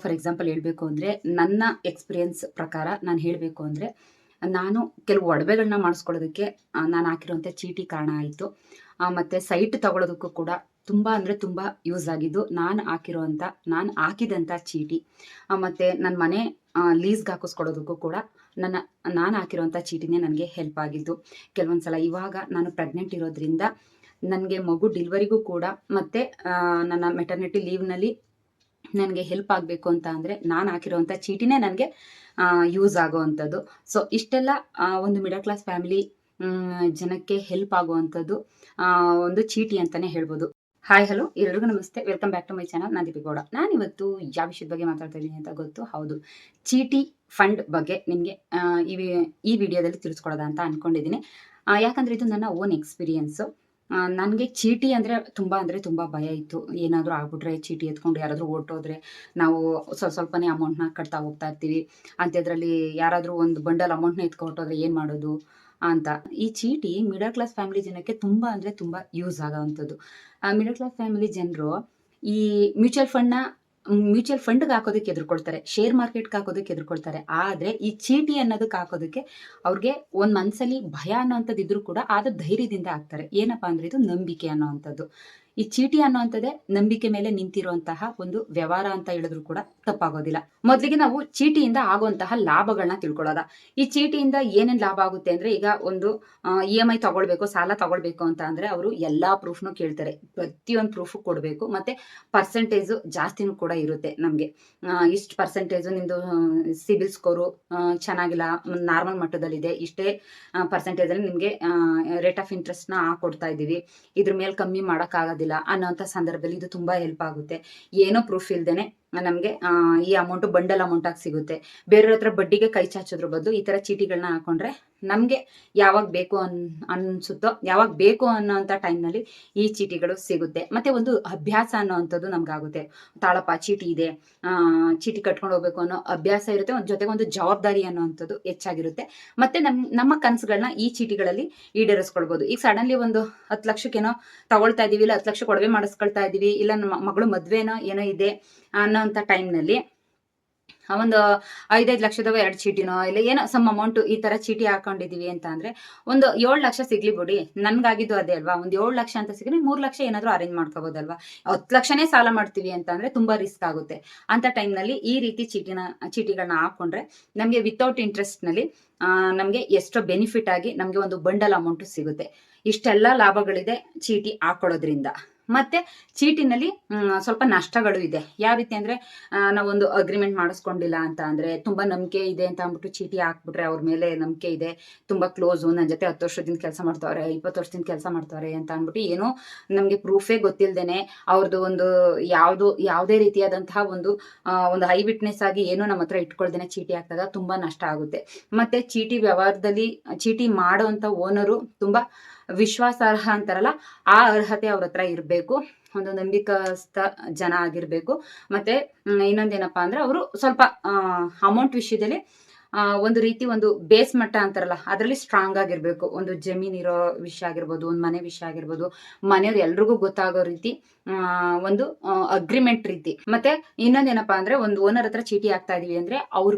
For example ಹೇಳಬೇಕು ಅಂದರೆ ನನ್ನ ಎಕ್ಸ್ಪೀರಿಯನ್ಸ್ ಪ್ರಕಾರ ನಾನು ಹೇಳಬೇಕು ಅಂದರೆ ನಾನು ಕೆಲವು ಒಡವೆಗಳನ್ನ ಮಾಡಿಸ್ಕೊಳ್ಳೋದಕ್ಕೆ ನಾನು ಹಾಕಿರುವಂಥ ಚೀಟಿ ಕಾರಣ ಆಯಿತು. ಮತ್ತು ಸೈಟ್ ತಗೊಳ್ಳೋದಕ್ಕೂ ಕೂಡ ತುಂಬ ಅಂದರೆ ತುಂಬ ಯೂಸ್ ಆಗಿದ್ದು ನಾನು ಹಾಕಿದಂಥ ಚೀಟಿ. ಮತ್ತು ನನ್ನ ಮನೆ ಲೀಸ್ಗೆ ಹಾಕಿಸ್ಕೊಳ್ಳೋದಕ್ಕೂ ಕೂಡ ನಾನು ಹಾಕಿರುವಂಥ ಚೀಟಿನೇ ನನಗೆ ಹೆಲ್ಪ್ ಆಗಿದ್ದು. ಕೆಲವೊಂದು ಸಲ ಇವಾಗ ನಾನು ಪ್ರೆಗ್ನೆಂಟ್ ಇರೋದ್ರಿಂದ ನನಗೆ ಮಗು ಡಿಲಿವರಿಗೂ ಕೂಡ ಮತ್ತು ನನ್ನ ಮೆಟರ್ನಿಟಿ ಲೀವ್ನಲ್ಲಿ ನನಗೆ ಹೆಲ್ಪ್ ಆಗಬೇಕು ಅಂತ ಅಂದರೆ ನಾನು ಹಾಕಿರೋವಂಥ ಚೀಟಿನೇ ನನಗೆ ಯೂಸ್ ಆಗೋವಂಥದ್ದು. ಸೊ ಇಷ್ಟೆಲ್ಲ ಒಂದು ಮಿಡಲ್ ಕ್ಲಾಸ್ ಫ್ಯಾಮಿಲಿ ಜನಕ್ಕೆ ಹೆಲ್ಪ್ ಆಗುವಂಥದ್ದು ಒಂದು ಚೀಟಿ ಅಂತಲೇ ಹೇಳ್ಬೋದು. ಹಾಯ್ ಹಲೋ ಎಲ್ರಿಗೂ ನಮಸ್ತೆ, welcome back to my channel. ನಾನು ದೀಪಿಗೌಡ. ನಾನಿವತ್ತು ಯಾವ ವಿಷಯದ ಬಗ್ಗೆ ಮಾತಾಡ್ತಾ ಇದ್ದೀನಿ ಅಂತ ಗೊತ್ತು? ಹೌದು, ಚೀಟಿ ಫಂಡ್ ಬಗ್ಗೆ ನಿಮಗೆ ಈ ವಿಡಿಯೋದಲ್ಲಿ ತಿಳಿಸ್ಕೊಡೋದ ಅಂತ ಅಂದ್ಕೊಂಡಿದ್ದೀನಿ. ಯಾಕಂದರೆ ಇದು ನನ್ನ ಓನ್ ಎಕ್ಸ್ಪೀರಿಯನ್ಸು. ನನಗೆ ಚೀಟಿ ಅಂದರೆ ತುಂಬ ಭಯ ಇತ್ತು. ಏನಾದರೂ ಆಗ್ಬಿಟ್ರೆ ಚೀಟಿ ಎತ್ಕೊಂಡು ಯಾರಾದರೂ ಹೊರ್ಟೋದ್ರೆ ನಾವು ಸ್ವಲ್ಪನೇ ಅಮೌಂಟ್ನ ಕಟ್ತಾ ಹೋಗ್ತಾ ಇರ್ತೀವಿ. ಅಂಥದ್ರಲ್ಲಿ ಯಾರಾದರೂ ಒಂದು ಬಂಡಲ್ ಅಮೌಂಟ್ನ ಎತ್ಕೊಟ್ಟೋದ್ರೆ ಏನು ಮಾಡೋದು ಅಂತ. ಈ ಚೀಟಿ ಮಿಡಲ್ ಕ್ಲಾಸ್ ಫ್ಯಾಮಿಲಿ ಜನಕ್ಕೆ ತುಂಬ ಯೂಸ್ ಆಗೋವಂಥದ್ದು. ಮಿಡಲ್ ಕ್ಲಾಸ್ ಫ್ಯಾಮಿಲಿ ಜನರು ಈ ಮ್ಯೂಚುವಲ್ ಫಂಡ್ಗೆ ಹಾಕೋದಕ್ಕೆ ಎದುರ್ಕೊಳ್ತಾರೆ, ಶೇರ್ ಮಾರ್ಕೆಟ್ಗೆ ಹಾಕೋದಕ್ಕೆ ಎದುರ್ಕೊಳ್ತಾರೆ. ಆದರೆ ಈ ಚೀಟಿ ಅನ್ನೋದಕ್ಕೆ ಹಾಕೋದಕ್ಕೆ ಅವ್ರಿಗೆ ಒಂದು ಮನಸ್ಸಲ್ಲಿ ಭಯ ಅನ್ನೋವಂಥದ್ದು ಇದ್ರೂ ಕೂಡ ಆದ ಧೈರ್ಯದಿಂದ ಹಾಕ್ತಾರೆ. ಏನಪ್ಪ ಅಂದರೆ ಇದು ನಂಬಿಕೆ ಅನ್ನೋವಂಥದ್ದು. ಈ ಚೀಟಿ ಅನ್ನೋವಂಥದ್ದೇ ನಂಬಿಕೆ ಮೇಲೆ ನಿಂತಿರುವಂತಹ ಒಂದು ವ್ಯವಹಾರ ಅಂತ ಹೇಳಿದ್ರು ಕೂಡ ತಪ್ಪಾಗೋದಿಲ್ಲ. ಮೊದಲಿಗೆ ನಾವು ಚೀಟಿಯಿಂದ ಆಗುವಂತಹ ಲಾಭಗಳನ್ನ ತಿಳ್ಕೊಳ್ಳೋದ. ಈ ಚೀಟಿಯಿಂದ ಏನೇನು ಲಾಭ ಆಗುತ್ತೆ ಅಂದರೆ, ಈಗ ಒಂದು EMI ತಗೊಳ್ಬೇಕು, ಸಾಲ ತಗೊಳ್ಬೇಕು ಅಂತ ಅಂದರೆ ಅವರು ಎಲ್ಲ ಪ್ರೂಫ್ನು ಕೇಳ್ತಾರೆ. ಪ್ರತಿಯೊಂದು ಪ್ರೂಫು ಕೊಡಬೇಕು. ಮತ್ತು ಪರ್ಸೆಂಟೇಜು ಜಾಸ್ತಿನೂ ಕೂಡ ಇರುತ್ತೆ. ನಮಗೆ ಇಷ್ಟು ಪರ್ಸೆಂಟೇಜು ನಿಮ್ಮದು ಸಿಬಿಲ್ ಸ್ಕೋರು ಚೆನ್ನಾಗಿಲ್ಲ, ನಾರ್ಮಲ್ ಮಟ್ಟದಲ್ಲಿದೆ, ಇಷ್ಟೇ ಪರ್ಸೆಂಟೇಜಲ್ಲಿ ನಿಮಗೆ ರೇಟ್ ಆಫ್ ಇಂಟ್ರೆಸ್ಟ್ನ ಹಾಕೊಡ್ತಾ ಇದ್ದೀವಿ, ಇದ್ರ ಮೇಲೆ ಕಮ್ಮಿ ಮಾಡೋಕ್ಕಾಗೋದಿಲ್ಲ ಅನ್ನೋಂಥ ಸಂದರ್ಭದಲ್ಲಿ ಇದು ತುಂಬ ಹೆಲ್ಪ್ ಆಗುತ್ತೆ. ಏನೋ ಪ್ರೂಫ್ ಇಲ್ದೇನೆ ನಮಗೆ ಈ ಅಮೌಂಟು ಬಂಡಲ್ ಅಮೌಂಟಾಗಿ ಸಿಗುತ್ತೆ. ಬೇರೆಯವ್ರ ಹತ್ರ ಬಡ್ಡಿಗೆ ಕೈ ಚಾಚೋದ್ರ ಬದಲು ಈ ಥರ ಚೀಟಿಗಳನ್ನ ಹಾಕೊಂಡ್ರೆ ನಮಗೆ ಯಾವಾಗ ಬೇಕು ಅನಿಸುತ್ತೋ, ಯಾವಾಗ ಬೇಕು ಅನ್ನೋಂಥ ಟೈಮ್ನಲ್ಲಿ ಈ ಚೀಟಿಗಳು ಸಿಗುತ್ತೆ. ಮತ್ತು ಒಂದು ಅಭ್ಯಾಸ ಅನ್ನೋವಂಥದ್ದು ನಮಗಾಗುತ್ತೆ. ತಾಳಪ್ಪ ಚೀಟಿ ಇದೆ, ಚೀಟಿ ಕಟ್ಕೊಂಡು ಹೋಗ್ಬೇಕು ಅನ್ನೋ ಅಭ್ಯಾಸ ಇರುತ್ತೆ. ಜೊತೆಗೆ ಒಂದು ಜವಾಬ್ದಾರಿ ಅನ್ನೋವಂಥದ್ದು ಹೆಚ್ಚಾಗಿರುತ್ತೆ. ಮತ್ತು ನಮ್ಮ ಕನಸುಗಳನ್ನ ಈ ಚೀಟಿಗಳಲ್ಲಿ ಈಡೇರಿಸ್ಕೊಳ್ಬೋದು. ಈಗ ಸಡನ್ಲಿ ಒಂದು 10 ಲಕ್ಷಕ್ಕೇನೋ ತಗೊಳ್ತಾ ಇದ್ದೀವಿ, ಇಲ್ಲ 10 ಲಕ್ಷ ಕೊಡವೆ ಮಾಡಿಸ್ಕೊಳ್ತಾ ಇದ್ದೀವಿ, ಇಲ್ಲ ನಮ್ಮ ಮಗಳು ಮದುವೆನೋ ಏನೋ ಇದೆ ಅನ್ನೋಂಥ ಟೈಮ್ನಲ್ಲಿ ಒಂದು 5 ಲಕ್ಷದವ 2 ಚೀಟಿನೋ ಇಲ್ಲ ಏನೋ ಸಮ್ ಅಮೌಂಟು ಈ ಥರ ಚೀಟಿ ಹಾಕೊಂಡಿದ್ದೀವಿ ಅಂತ ಅಂದರೆ ಒಂದು 7 ಲಕ್ಷ ಸಿಗ್ಲಿ ಬಿಡಿ, ನನಗಾಗಿದ್ದು ಅದೇ ಅಲ್ವಾ. ಒಂದು 7 ಲಕ್ಷ ಅಂತ ಸಿಗಲಿ, 3 ಲಕ್ಷ ಏನಾದರೂ ಅರೇಂಜ್ ಮಾಡ್ಕೋಬೋದಲ್ವಾ. 10 ಲಕ್ಷನೇ ಸಾಲ ಮಾಡ್ತೀವಿ ಅಂತ ಅಂದರೆ ತುಂಬ ರಿಸ್ಕ್ ಆಗುತ್ತೆ. ಅಂಥ ಟೈಮ್ನಲ್ಲಿ ಈ ರೀತಿ ಚೀಟಿಗಳನ್ನ ಹಾಕ್ಕೊಂಡ್ರೆ ನಮಗೆ ವಿತೌಟ್ ಇಂಟ್ರೆಸ್ಟ್ನಲ್ಲಿ ನಮಗೆ ಎಷ್ಟೋ ಬೆನಿಫಿಟ್ ಆಗಿ ನಮಗೆ ಒಂದು ಬಂಡಲ್ ಅಮೌಂಟು ಸಿಗುತ್ತೆ. ಇಷ್ಟೆಲ್ಲ ಲಾಭಗಳಿದೆ ಚೀಟಿ ಹಾಕೊಳ್ಳೋದ್ರಿಂದ. ಮತ್ತು ಚೀಟಿನಲ್ಲಿ ಸ್ವಲ್ಪ ನಷ್ಟಗಳು ಇದೆ. ಯಾವ ರೀತಿ ಅಂದರೆ, ನಾವೊಂದು ಅಗ್ರಿಮೆಂಟ್ ಮಾಡಿಸ್ಕೊಂಡಿಲ್ಲ ಅಂತ ಅಂದರೆ, ತುಂಬ ನಂಬಿಕೆ ಇದೆ ಅಂತ ಅಂದ್ಬಿಟ್ಟು ಚೀಟಿ ಹಾಕ್ಬಿಟ್ರೆ ಅವ್ರ ಮೇಲೆ ನಂಬಿಕೆ ಇದೆ, ತುಂಬ ಕ್ಲೋಸು, ನನ್ನ ಜೊತೆ 10 ವರ್ಷದಿಂದ ಕೆಲಸ ಮಾಡ್ತವ್ರೆ, 20 ವರ್ಷದಿಂದ ಕೆಲಸ ಮಾಡ್ತವ್ರೆ ಅಂತ ಅಂದ್ಬಿಟ್ಟು ಏನೋ ನಮಗೆ ಪ್ರೂಫೇ ಗೊತ್ತಿಲ್ಲದೇನೆ ಅವ್ರದ್ದು ಒಂದು ಯಾವುದೇ ರೀತಿಯಾದಂತಹ ಒಂದು ಐ ವಿಟ್ನೆಸ್ ಆಗಿ ಏನೋ ನಮ್ಮ ಹತ್ರ ಇಟ್ಕೊಳ್ದೇನೆ ಚೀಟಿ ಹಾಕಿದಾಗ ತುಂಬ ನಷ್ಟ ಆಗುತ್ತೆ. ಮತ್ತು ಚೀಟಿ ವ್ಯವಹಾರದಲ್ಲಿ ಚೀಟಿ ಮಾಡೋವಂಥ ಓನರು ತುಂಬ ವಿಶ್ವಾಸಾರ್ಹ ಅಂತಾರಲ್ಲ, ಆ ಅರ್ಹತೆ ಅವ್ರ ಹತ್ರ ಇರಬೇಕು. ಒಂದು ನಂಬಿಕಸ್ಥ ಜನ ಆಗಿರಬೇಕು. ಮತ್ತು ಇನ್ನೊಂದೇನಪ್ಪ ಅಂದರೆ ಅವರು ಸ್ವಲ್ಪ ಅಮೌಂಟ್ ವಿಷಯದಲ್ಲಿ ಒಂದು ರೀತಿ ಒಂದು ಬೇಸ್ ಮಟ್ಟ ಅಂತಾರಲ್ಲ, ಅದರಲ್ಲಿ ಸ್ಟ್ರಾಂಗ್ ಆಗಿರಬೇಕು. ಒಂದು ಜಮೀನಿರೋ ವಿಷಯ ಆಗಿರ್ಬೋದು, ಒಂದು ಮನೆ ವಿಷಯ ಆಗಿರ್ಬೋದು, ಮನೆಯವ್ರು ಎಲ್ರಿಗೂ ಗೊತ್ತಾಗೋ ರೀತಿ ಒಂದು ಅಗ್ರಿಮೆಂಟ್ ರೀತಿ. ಮತ್ತೆ ಇನ್ನೊಂದೇನಪ್ಪ ಅಂದರೆ, ಒಂದು ಓನರ್ ಹತ್ರ ಚೀಟಿ ಹಾಕ್ತಾ ಇದೀವಿ ಅಂದರೆ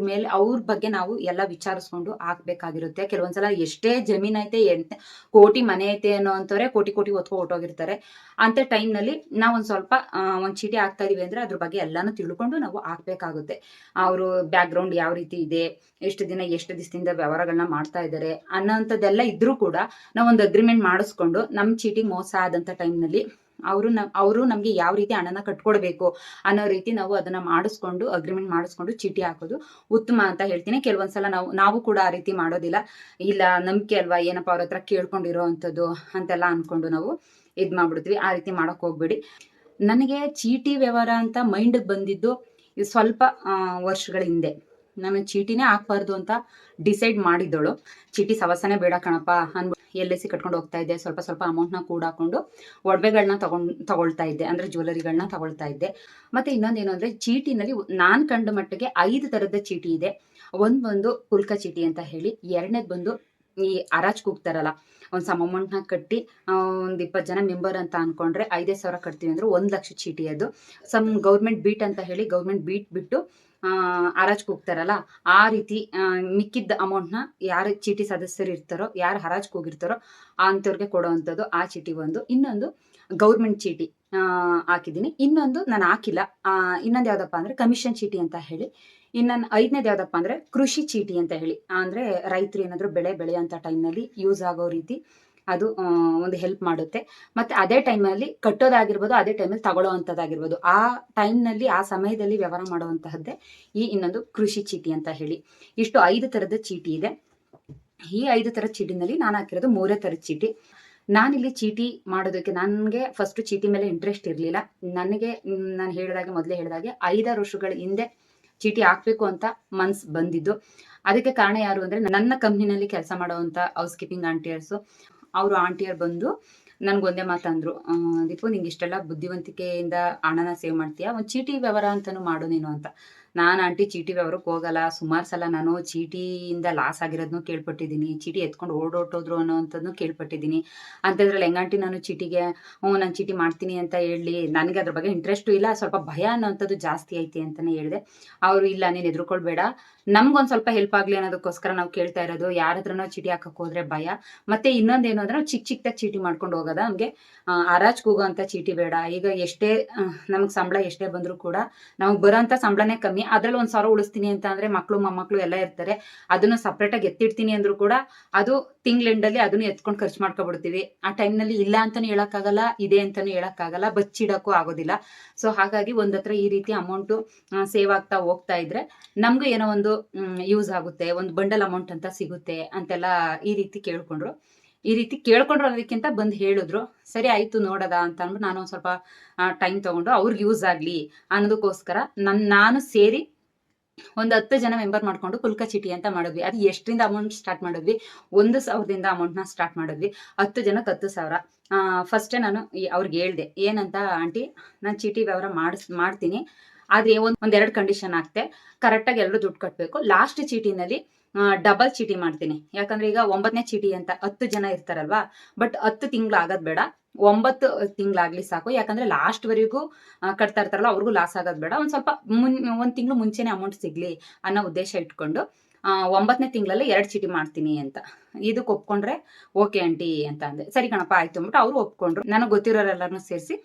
ಅವ್ರ ಬಗ್ಗೆ ನಾವು ಎಲ್ಲ ವಿಚಾರಿಸ್ಕೊಂಡು ಹಾಕ್ಬೇಕಾಗಿರುತ್ತೆ. ಕೆಲವೊಂದ್ಸಲ ಎಷ್ಟೇ ಜಮೀನ್ ಐತೆ, ಕೋಟಿ ಮನೆ ಐತೆ ಅನ್ನೋ ಅಂತವ್ರೆ ಕೋಟಿ ಹೊತ್ಕೊ ಹೊಟ್ಟೋಗಿರ್ತಾರೆ. ಅಂಥ ಟೈಮ್ನಲ್ಲಿ ನಾವು ಒಂದು ಸ್ವಲ್ಪ ಒಂದು ಚೀಟಿ ಹಾಕ್ತಾ ಇದೀವಿ ಅಂದರೆ ಅದ್ರ ಬಗ್ಗೆ ಎಲ್ಲಾನು ತಿಳ್ಕೊಂಡು ನಾವು ಹಾಕ್ಬೇಕಾಗುತ್ತೆ. ಅವರು ಬ್ಯಾಕ್ಗ್ರೌಂಡ್ ಯಾವ ರೀತಿ ಇದೆ, ಎಷ್ಟು ದಿವಸದಿಂದ ವ್ಯವಹಾರಗಳನ್ನ ಮಾಡ್ತಾ ಇದ್ದಾರೆ ಅನ್ನೋಂಥದ್ದೆಲ್ಲ ಇದ್ರೂ ಕೂಡ ನಾವೊಂದು ಅಗ್ರಿಮೆಂಟ್ ಮಾಡಿಸ್ಕೊಂಡು ನಮ್ಮ ಚೀಟಿ ಮೋಸ ಆದಂಥ ಟೈಮ್ನಲ್ಲಿ ಅವರು ನಮಗೆ ಯಾವ ರೀತಿ ಹಣನ ಕಟ್ಕೊಡ್ಬೇಕು ಅನ್ನೋ ರೀತಿ ನಾವು ಅದನ್ನ ಅಗ್ರಿಮೆಂಟ್ ಮಾಡಿಸ್ಕೊಂಡು ಚೀಟಿ ಹಾಕೋದು ಉತ್ತಮ ಅಂತ ಹೇಳ್ತೀನಿ. ಕೆಲವೊಂದ್ಸಲ ನಾವು ಕೂಡ ಆ ರೀತಿ ಮಾಡೋದಿಲ್ಲ. ಇಲ್ಲ ನಂಬಿಕೆ ಅಲ್ವಾ, ಏನಪ್ಪ ಅವ್ರ ಹತ್ರ ಕೇಳ್ಕೊಂಡಿರೋ ಅಂಥದ್ದು ಅಂತೆಲ್ಲ ಅನ್ಕೊಂಡು ನಾವು ಇದು ಮಾಡ್ಬಿಡ್ತೀವಿ. ಆ ರೀತಿ ಮಾಡೋಕೆ ಹೋಗ್ಬೇಡಿ. ನನಗೆ ಚೀಟಿ ವ್ಯವಹಾರ ಅಂತ ಮೈಂಡಿಗೆ ಬಂದಿದ್ದು ಸ್ವಲ್ಪ ವರ್ಷಗಳ ಹಿಂದೆ. ನಾನು ಚೀಟಿನೇ ಹಾಕ್ಬಾರ್ದು ಅಂತ ಡಿಸೈಡ್ ಮಾಡಿದ್ದಳು. ಚೀಟಿ ಸವಸನೆ ಬೇಡ ಕಣಪ್ಪ ಅಂದ್ಬಿಟ್ಟು LIC ಕಟ್ಕೊಂಡು ಹೋಗ್ತಾ ಇದ್ದೆ. ಸ್ವಲ್ಪ ಅಮೌಂಟ್ನ ಕೂಡ ಹಾಕೊಂಡು ಒಡವೆಗಳನ್ನ ತಗೊಳ್ತಾ ಇದ್ದೆ, ಅಂದರೆ ಜ್ಯುವೆಲರಿಗಳನ್ನ ತಗೊಳ್ತಾ ಇದ್ದೆ. ಮತ್ತು ಇನ್ನೊಂದೇನು ಅಂದರೆ, ಚೀಟಿನಲ್ಲಿ ನಾನು ಕಂಡ ಮಟ್ಟಿಗೆ 5 ಥರದ ಚೀಟಿ ಇದೆ. ಒಂದು ಪುಲ್ಕ ಚೀಟಿ ಅಂತ ಹೇಳಿ, ಎರಡನೇದು ಬಂದು ಈ ಹರಾಜ್ ಕೂಗ್ತಾರಲ್ಲ, ಒಂದು ಸಮ್ ಅಮೌಂಟ್ನ ಕಟ್ಟಿ ಒಂದು 20 ಜನ ಮೆಂಬರ್ ಅಂತ ಅನ್ಕೊಂಡ್ರೆ 5,000 ಕಟ್ತೀವಿ ಅಂದ್ರೆ 1,00,000 ಚೀಟಿ ಅದು. ಸಮ್ ಗೌರ್ಮೆಂಟ್ ಬೀಟ್ ಅಂತ ಹೇಳಿ ಗೌರ್ಮೆಂಟ್ ಬೀಟ್ ಬಿಟ್ಟು ಹರಾಜ್ ಕೂಗ್ತಾರಲ್ಲ, ಆ ರೀತಿ ಮಿಕ್ಕಿದ್ದ ಅಮೌಂಟ್ನ ಯಾರು ಚೀಟಿ ಸದಸ್ಯರು ಇರ್ತಾರೋ, ಯಾರು ಹರಾಜ್ ಕೂಗಿರ್ತಾರೋ ಅಂಥವ್ರಿಗೆ ಕೊಡೋವಂಥದ್ದು ಆ ಚೀಟಿ ಒಂದು. ಇನ್ನೊಂದು ಗೌರ್ಮೆಂಟ್ ಚೀಟಿ ಹಾಕಿದ್ದೀನಿ. ಇನ್ನೊಂದು ನಾನು ಹಾಕಿಲ್ಲ. ಇನ್ನೊಂದು ಯಾವುದಪ್ಪ ಅಂದರೆ ಕಮಿಷನ್ ಚೀಟಿ ಅಂತ ಹೇಳಿ. ಇನ್ನೊಂದು 5ನೇದು ಯಾವುದಪ್ಪ ಅಂದರೆ ಕೃಷಿ ಚೀಟಿ ಅಂತ ಹೇಳಿ. ಅಂದರೆ ರೈತರು ಏನಾದರೂ ಬೆಳೆ ಬೆಳೆಯೋಂಥ ಟೈಮ್ನಲ್ಲಿ ಯೂಸ್ ಆಗೋ ರೀತಿ ಅದು ಒಂದು ಹೆಲ್ಪ್ ಮಾಡುತ್ತೆ. ಮತ್ತು ಅದೇ ಟೈಮಲ್ಲಿ ಕಟ್ಟೋದಾಗಿರ್ಬೋದು, ಅದೇ ಟೈಮಲ್ಲಿ ತಗೊಳ್ಳೋ ಅಂಥದ್ದಾಗಿರ್ಬೋದು, ಆ ಟೈಮ್ನಲ್ಲಿ ಆ ಸಮಯದಲ್ಲಿ ವ್ಯವಹಾರ ಮಾಡುವಂತಹದ್ದೇ ಈ ಇನ್ನೊಂದು ಕೃಷಿ ಚೀಟಿ ಅಂತ ಹೇಳಿ. ಇಷ್ಟು 5 ಥರದ ಚೀಟಿ ಇದೆ. ಈ 5 ಥರದ ಚೀಟಿನಲ್ಲಿ ನಾನು ಹಾಕಿರೋದು 3 ಥರದ ಚೀಟಿ. ನಾನಿಲ್ಲಿ ಚೀಟಿ ಮಾಡೋದಕ್ಕೆ ನನಗೆ ಫಸ್ಟು ಚೀಟಿ ಮೇಲೆ ಇಂಟ್ರೆಸ್ಟ್ ಇರಲಿಲ್ಲ. ನನಗೆ ನಾನು ಮೊದಲೇ ಹೇಳಿದಾಗೆ 5-6 ವರ್ಷಗಳ ಹಿಂದೆ ಚೀಟಿ ಹಾಕಬೇಕು ಅಂತ ಮನ್ಸು ಬಂದಿದ್ದು. ಅದಕ್ಕೆ ಕಾರಣ ಯಾರು ಅಂದರೆ ನನ್ನ ಕಂಪ್ನಿನಲ್ಲಿ ಕೆಲಸ ಮಾಡುವಂಥ ಹೌಸ್ ಕೀಪಿಂಗ್ ಆಂಟಿಯರ್ಸು. ಅವರು ಆಂಟಿಯರ್ ಬಂದು ನನಗೊಂದೇ ಮಾತಂದರು, ದೀಪು ನಿಂಗೆ ಇಷ್ಟೆಲ್ಲ ಬುದ್ಧಿವಂತಿಕೆಯಿಂದ ಹಣನ ಸೇವ್ ಮಾಡ್ತೀಯಾ, ಒಂದು ಚೀಟಿ ವ್ಯವಹಾರ ಅಂತಲೂ ಮಾಡು ನೀನು ಅಂತ. ನಾನು ಆಂಟಿ ಚೀಟಿ ವ್ಯವಹಾರಕ್ಕೆ ಹೋಗಲ್ಲ. ಸುಮಾರು ಸಲ ನಾನು ಚೀಟಿಯಿಂದ ಲಾಸ್ ಆಗಿರೋದನ್ನು ಕೇಳ್ಪಟ್ಟಿದ್ದೀನಿ, ಚೀಟಿ ಎತ್ಕೊಂಡು ಓಡೋಟೋದ್ರು ಅನ್ನೋವಂಥದ್ದನ್ನು ಕೇಳ್ಪಟ್ಟಿದ್ದೀನಿ. ಅಂಥದ್ರಲ್ಲಿ ಹೆಂಗಂಟಿ ನಾನು ಚೀಟಿಗೆ ನಾನು ಚೀಟಿ ಮಾಡ್ತೀನಿ ಅಂತ ಹೇಳಿ ನನಗೆ ಅದ್ರ ಬಗ್ಗೆ ಇಂಟ್ರೆಸ್ಟು ಇಲ್ಲ, ಸ್ವಲ್ಪ ಭಯ ಅನ್ನೋವಂಥದ್ದು ಜಾಸ್ತಿ ಐತಿ ಅಂತಲೇ ಹೇಳಿದೆ. ಅವರು ಇಲ್ಲ ನೀನು ಹೆದರ್ಕೊಳ್ಬೇಡ, ನಮ್ಗೊಂದು ಸ್ವಲ್ಪ ಹೆಲ್ಪ್ ಆಗಲಿ ಅನ್ನೋದಕ್ಕೋಸ್ಕರ ನಾವು ಕೇಳ್ತಾ ಇರೋದು. ಯಾರ ಹತ್ರನೋ ಚೀಟಿ ಹಾಕಕ್ಕೆ ಹೋದ್ರೆ ಭಯ. ಮತ್ತು ಇನ್ನೊಂದೇನು ಅಂದರೆ ನಾವು ಚಿಕ್ಕದಾಗಿ ಚೀಟಿ ಮಾಡ್ಕೊಂಡು ಹೋಗೋದ, ನಮಗೆ ಹರಾಜ್ ಕೂಗೋ ಅಂಥ ಚೀಟಿ ಬೇಡ. ಈಗ ಎಷ್ಟೇ ನಮಗೆ ಸಂಬಳ ಎಷ್ಟೇ ಬಂದರೂ ಕೂಡ ನಮಗೆ ಬರೋಂಥ ಸಂಬಳನೇ ಕಮ್ಮಿ. ಅದ್ರಲ್ಲಿ 1,000 ಉಳಿಸ್ತೀನಿ ಅಂತ ಅಂದರೆ ಮಕ್ಕಳು ಮೊಮ್ಮಕ್ಕಳು ಎಲ್ಲ ಇರ್ತಾರೆ, ಅದನ್ನು ಸಪ್ರೇಟಾಗಿ ಎತ್ತಿಡ್ತೀನಿ ಅಂದರೂ ಕೂಡ ಅದು ತಿಂಗ್ಳೆಂಡಲ್ಲಿ ಅದನ್ನು ಎತ್ಕೊಂಡು ಖರ್ಚು ಮಾಡ್ಕೊಬಿಡ್ತೀವಿ. ಆ ಟೈಮ್ನಲ್ಲಿ ಇಲ್ಲ ಅಂತಲೂ ಹೇಳೋಕ್ಕಾಗಲ್ಲ, ಇದೆ ಅಂತಲೂ ಹೇಳೋಕ್ಕಾಗಲ್ಲ, ಬಚ್ಚಿಡೋಕ್ಕೂ ಆಗೋದಿಲ್ಲ. ಸೊ ಹಾಗಾಗಿ ಒಂದು ಹತ್ರ ಈ ರೀತಿ ಅಮೌಂಟು ಸೇವ್ ಆಗ್ತಾ ಹೋಗ್ತಾ ಇದ್ರೆ ನಮಗೂ ಏನೋ ಒಂದು ಯೂಸ್ ಆಗುತ್ತೆ, ಒಂದು ಬಂಡಲ್ ಅಮೌಂಟ್ ಅಂತ ಸಿಗುತ್ತೆ ಅಂತೆಲ್ಲ ಈ ರೀತಿ ಕೇಳ್ಕೊಂಡ್ರು. ಅದಕ್ಕಿಂತ ಬಂದು ಹೇಳಿದ್ರು. ಸರಿ ಆಯಿತು ನೋಡೋದ ಅಂತ ಅಂದ್ಬಿಟ್ಟು ನಾನು ಒಂದು ಸ್ವಲ್ಪ ಟೈಮ್ ತೊಗೊಂಡು ಅವ್ರಿಗೆ ಯೂಸ್ ಆಗಲಿ ಅನ್ನೋದಕ್ಕೋಸ್ಕರ ನಾನು ಸೇರಿ ಒಂದು 10 ಜನ ಮೆಂಬರ್ ಮಾಡ್ಕೊಂಡು ಪುಲ್ಕ ಚೀಟಿ ಅಂತ ಮಾಡಿದ್ವಿ. ಅದು ಎಷ್ಟರಿಂದ ಅಮೌಂಟ್ ಸ್ಟಾರ್ಟ್ ಮಾಡಿದ್ವಿ? 1,000ದಿಂದ ಅಮೌಂಟ್ನ ಸ್ಟಾರ್ಟ್ ಮಾಡಿದ್ವಿ. 10 ಜನಕ್ಕೆ 10,000. ಫಸ್ಟೇ ನಾನು ಅವ್ರಿಗೆ ಹೇಳ್ದೆ ಏನಂತ, ಆಂಟಿ ನಾನು ಚೀಟಿ ವ್ಯವಹಾರ ಮಾಡ್ತೀನಿ, ಆದರೆ ಒಂದೆರಡು ಕಂಡೀಷನ್ ಹಾಕ್ತೆ. ಕರೆಕ್ಟಾಗಿ ಎಲ್ಲರೂ ದುಡ್ಡು ಕಟ್ಟಬೇಕು. ಲಾಸ್ಟ್ ಚೀಟಿನಲ್ಲಿ ಡಬಲ್ ಚೀಟಿ ಮಾಡ್ತೀನಿ. ಯಾಕಂದರೆ ಈಗ 9ನೇ ಚೀಟಿ ಅಂತ 10 ಜನ ಇರ್ತಾರಲ್ವಾ, ಬಟ್ 10 ತಿಂಗಳು ಆಗೋದು ಬೇಡ, 9 ತಿಂಗಳಾಗಲಿ ಸಾಕು. ಯಾಕಂದರೆ ಲಾಸ್ಟ್ವರೆಗೂ ಕಟ್ತಾ ಇರ್ತಾರಲ್ಲ, ಅವ್ರಿಗೂ ಲಾಸ್ ಆಗೋದು ಬೇಡ. ಒಂದು ಸ್ವಲ್ಪ 1 ತಿಂಗಳು ಮುಂಚೆನೇ ಅಮೌಂಟ್ ಸಿಗಲಿ ಅನ್ನೋ ಉದ್ದೇಶ ಇಟ್ಕೊಂಡು 9ನೇ ತಿಂಗಳಲ್ಲಿ 2 ಚೀಟಿ ಮಾಡ್ತೀನಿ ಅಂತ. ಇದಕ್ಕೆ ಒಪ್ಕೊಂಡ್ರೆ ಓಕೆ ಆಂಟಿ ಅಂತ ಅಂದೆ. ಸರಿ ಕಣಪ್ಪ ಆಯಿತು ಅಂದ್ಬಿಟ್ಟು ಅವರು ಒಪ್ಕೊಂಡ್ರು. ನನಗೆ ಗೊತ್ತಿರೋರೆಲ್ಲರನ್ನೂ ಸೇರಿಸಿ,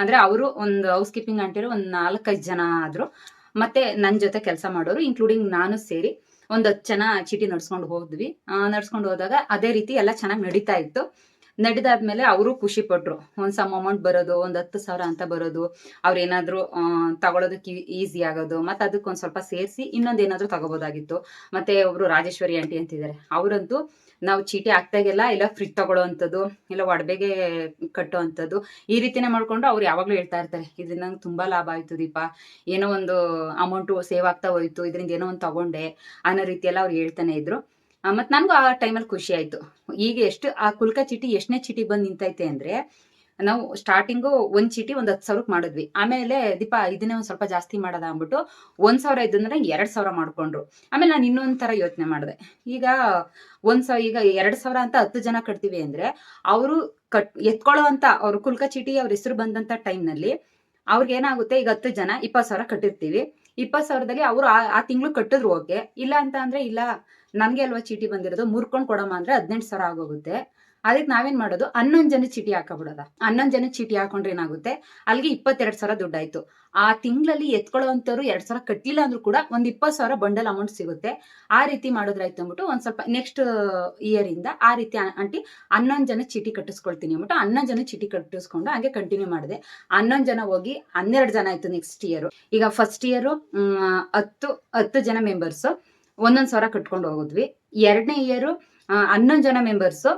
ಅಂದರೆ ಅವರು ಒಂದು ಹೌಸ್ ಕೀಪಿಂಗ್ ಆಂಟಿಯರು ಒಂದು 4-5 ಜನ ಆದರು. ಮತ್ತು ನನ್ನ ಜೊತೆ ಕೆಲಸ ಮಾಡೋರು ಇನ್ಕ್ಲೂಡಿಂಗ್ ನಾನು ಸೇರಿ ಒಂದು 10 ಜನ ಚೀಟಿ ನಡ್ಸ್ಕೊಂಡು ಹೋದ್ವಿ. ನಡ್ಸ್ಕೊಂಡು ಹೋದಾಗ ಅದೇ ರೀತಿ ಎಲ್ಲ ಚೆನ್ನಾಗಿ ನಡೀತಾ ಇತ್ತು. ನಡೆದಾದ್ಮೇಲೆ ಅವರು ಖುಷಿ ಪಟ್ರು. ಒಂದು ಸಮ್ ಅಮೌಂಟ್ ಬರೋದು, ಒಂದು 10,000 ಅಂತ ಬರೋದು, ಅವ್ರೇನಾದರೂ ತಗೊಳ್ಳೋದಕ್ಕೆ ಈಸಿ ಆಗೋದು, ಮತ್ತು ಅದಕ್ಕೆ ಒಂದು ಸ್ವಲ್ಪ ಸೇರಿಸಿ ಇನ್ನೊಂದೇನಾದರೂ ತಗೋಬೋದಾಗಿತ್ತು. ಮತ್ತು ಒಬ್ಬರು ರಾಜೇಶ್ವರಿ ಆಂಟಿ ಅಂತಿದ್ದಾರೆ, ಅವರಂತೂ ನಾವು ಚೀಟಿ ಹಾಕ್ದಾಗೆಲ್ಲ ಇಲ್ಲ ಫ್ರಿಜ್ ತಗೊಳ್ಳೋ ಅಂಥದ್ದು, ಇಲ್ಲ ಒಡವೆಗೆ ಕಟ್ಟೋ ಅಂಥದ್ದು, ಈ ರೀತಿನೇ ಮಾಡಿಕೊಂಡು ಅವ್ರು ಯಾವಾಗಲೂ ಹೇಳ್ತಾ ಇರ್ತಾರೆ, ಇದರಿಂದ ನಂಗೆ ತುಂಬ ಲಾಭ ಆಯಿತು ದೀಪ, ಏನೋ ಒಂದು ಅಮೌಂಟು ಸೇವ್ ಆಗ್ತಾ ಹೋಯಿತು, ಇದರಿಂದ ಏನೋ ಒಂದು ತಗೊಂಡೆ ಅನ್ನೋ ರೀತಿಯೆಲ್ಲ ಅವ್ರು ಹೇಳ್ತಾನೆ ಇದ್ರು. ಮತ್ತು ನನಗೂ ಆ ಟೈಮಲ್ಲಿ ಖುಷಿ ಆಯಿತು. ಈಗ ಆ ಕುಲ್ಕ ಚೀಟಿ ಎಷ್ಟನೇ ಚೀಟಿ ಬಂದು ನಿಂತೈತೆ ಅಂದರೆ, ನಾವು ಸ್ಟಾರ್ಟಿಂಗು ಒಂದು ಚೀಟಿ ಒಂದು 10,000ಕ್ಕೆ ಮಾಡಿದ್ವಿ. ಆಮೇಲೆ ದೀಪ ಇದನ್ನೇ ಒಂದು ಸ್ವಲ್ಪ ಜಾಸ್ತಿ ಮಾಡೋದ ಅಂದ್ಬಿಟ್ಟು 1,000 ಇದ್ದಂದ್ರೆ 2,000 ಮಾಡಿಕೊಂಡ್ರು. ಆಮೇಲೆ ನಾನು ಇನ್ನೊಂದು ಥರ ಯೋಚನೆ ಮಾಡಿದೆ. ಈಗ 2,000 ಅಂತ 10 ಜನ ಕಟ್ತೀವಿ ಅಂದರೆ, ಅವರು ಎತ್ಕೊಳ್ಳೋ ಅಂತ ಅವ್ರ ಕುಲ್ಕ ಚೀಟಿ ಅವ್ರ ಹೆಸರು ಬಂದಂಥ ಟೈಮ್ನಲ್ಲಿ ಅವ್ರಿಗೇನಾಗುತ್ತೆ, ಈಗ 10 ಜನ 20,000 ಕಟ್ಟಿರ್ತೀವಿ. 20,000ದಲ್ಲಿ ಅವರು ಆ ತಿಂಗಳು ಕಟ್ಟಿದ್ರು ಓಕೆ, ಇಲ್ಲ ಅಂತ ಅಂದರೆ ಇಲ್ಲ ನನಗೆ ಅಲ್ವಾ ಚೀಟಿ ಬಂದಿರೋದು, ಮುರ್ಕೊಂಡು ಕೊಡಮ್ಮ ಅಂದರೆ 18,000 ಆಗೋಗುತ್ತೆ. ಅದಕ್ಕೆ ನಾವೇನು ಮಾಡೋದು, 11 ಜನ ಚೀಟಿ ಹಾಕಬಿಡೋದ. 11 ಜನ ಚೀಟಿ ಹಾಕೊಂಡ್ರೆ ಏನಾಗುತ್ತೆ, ಅಲ್ಲಿಗೆ 22,000 ದುಡ್ಡಾಯಿತು. ಆ ತಿಂಗಳಲ್ಲಿ ಎತ್ಕೊಳ್ಳೋವಂಥವ್ರು 2,000 ಕಟ್ಟಿಲ್ಲ ಅಂದ್ರೂ ಕೂಡ ಒಂದು 20,000 ಬಂಡಲ್ ಅಮೌಂಟ್ ಸಿಗುತ್ತೆ. ಆ ರೀತಿ ಮಾಡಿದ್ರಾಯ್ತು ಅಂದ್ಬಿಟ್ಟು ಒಂದು ಸ್ವಲ್ಪ ನೆಕ್ಸ್ಟ್ ಇಯರಿಂದ ಆ ರೀತಿ ಆಂಟಿ 11 ಜನ ಚೀಟಿ ಕಟ್ಟಿಸ್ಕೊಳ್ತೀನಿ ಅಂದ್ಬಿಟ್ಟು 11 ಜನ ಚೀಟಿ ಕಟ್ಟಿಸ್ಕೊಂಡು ಹಂಗೆ ಕಂಟಿನ್ಯೂ ಮಾಡಿದೆ. 11 ಜನ ಹೋಗಿ 12 ಜನ ಆಯಿತು ನೆಕ್ಸ್ಟ್ ಇಯರು. ಈಗ ಫಸ್ಟ್ ಇಯರು 10 ಜನ ಮೆಂಬರ್ಸು 1,000 ಕಟ್ಕೊಂಡು ಹೋಗಿದ್ವಿ. 2ನೇ ಇಯರು 11 ಜನ ಮೆಂಬರ್ಸು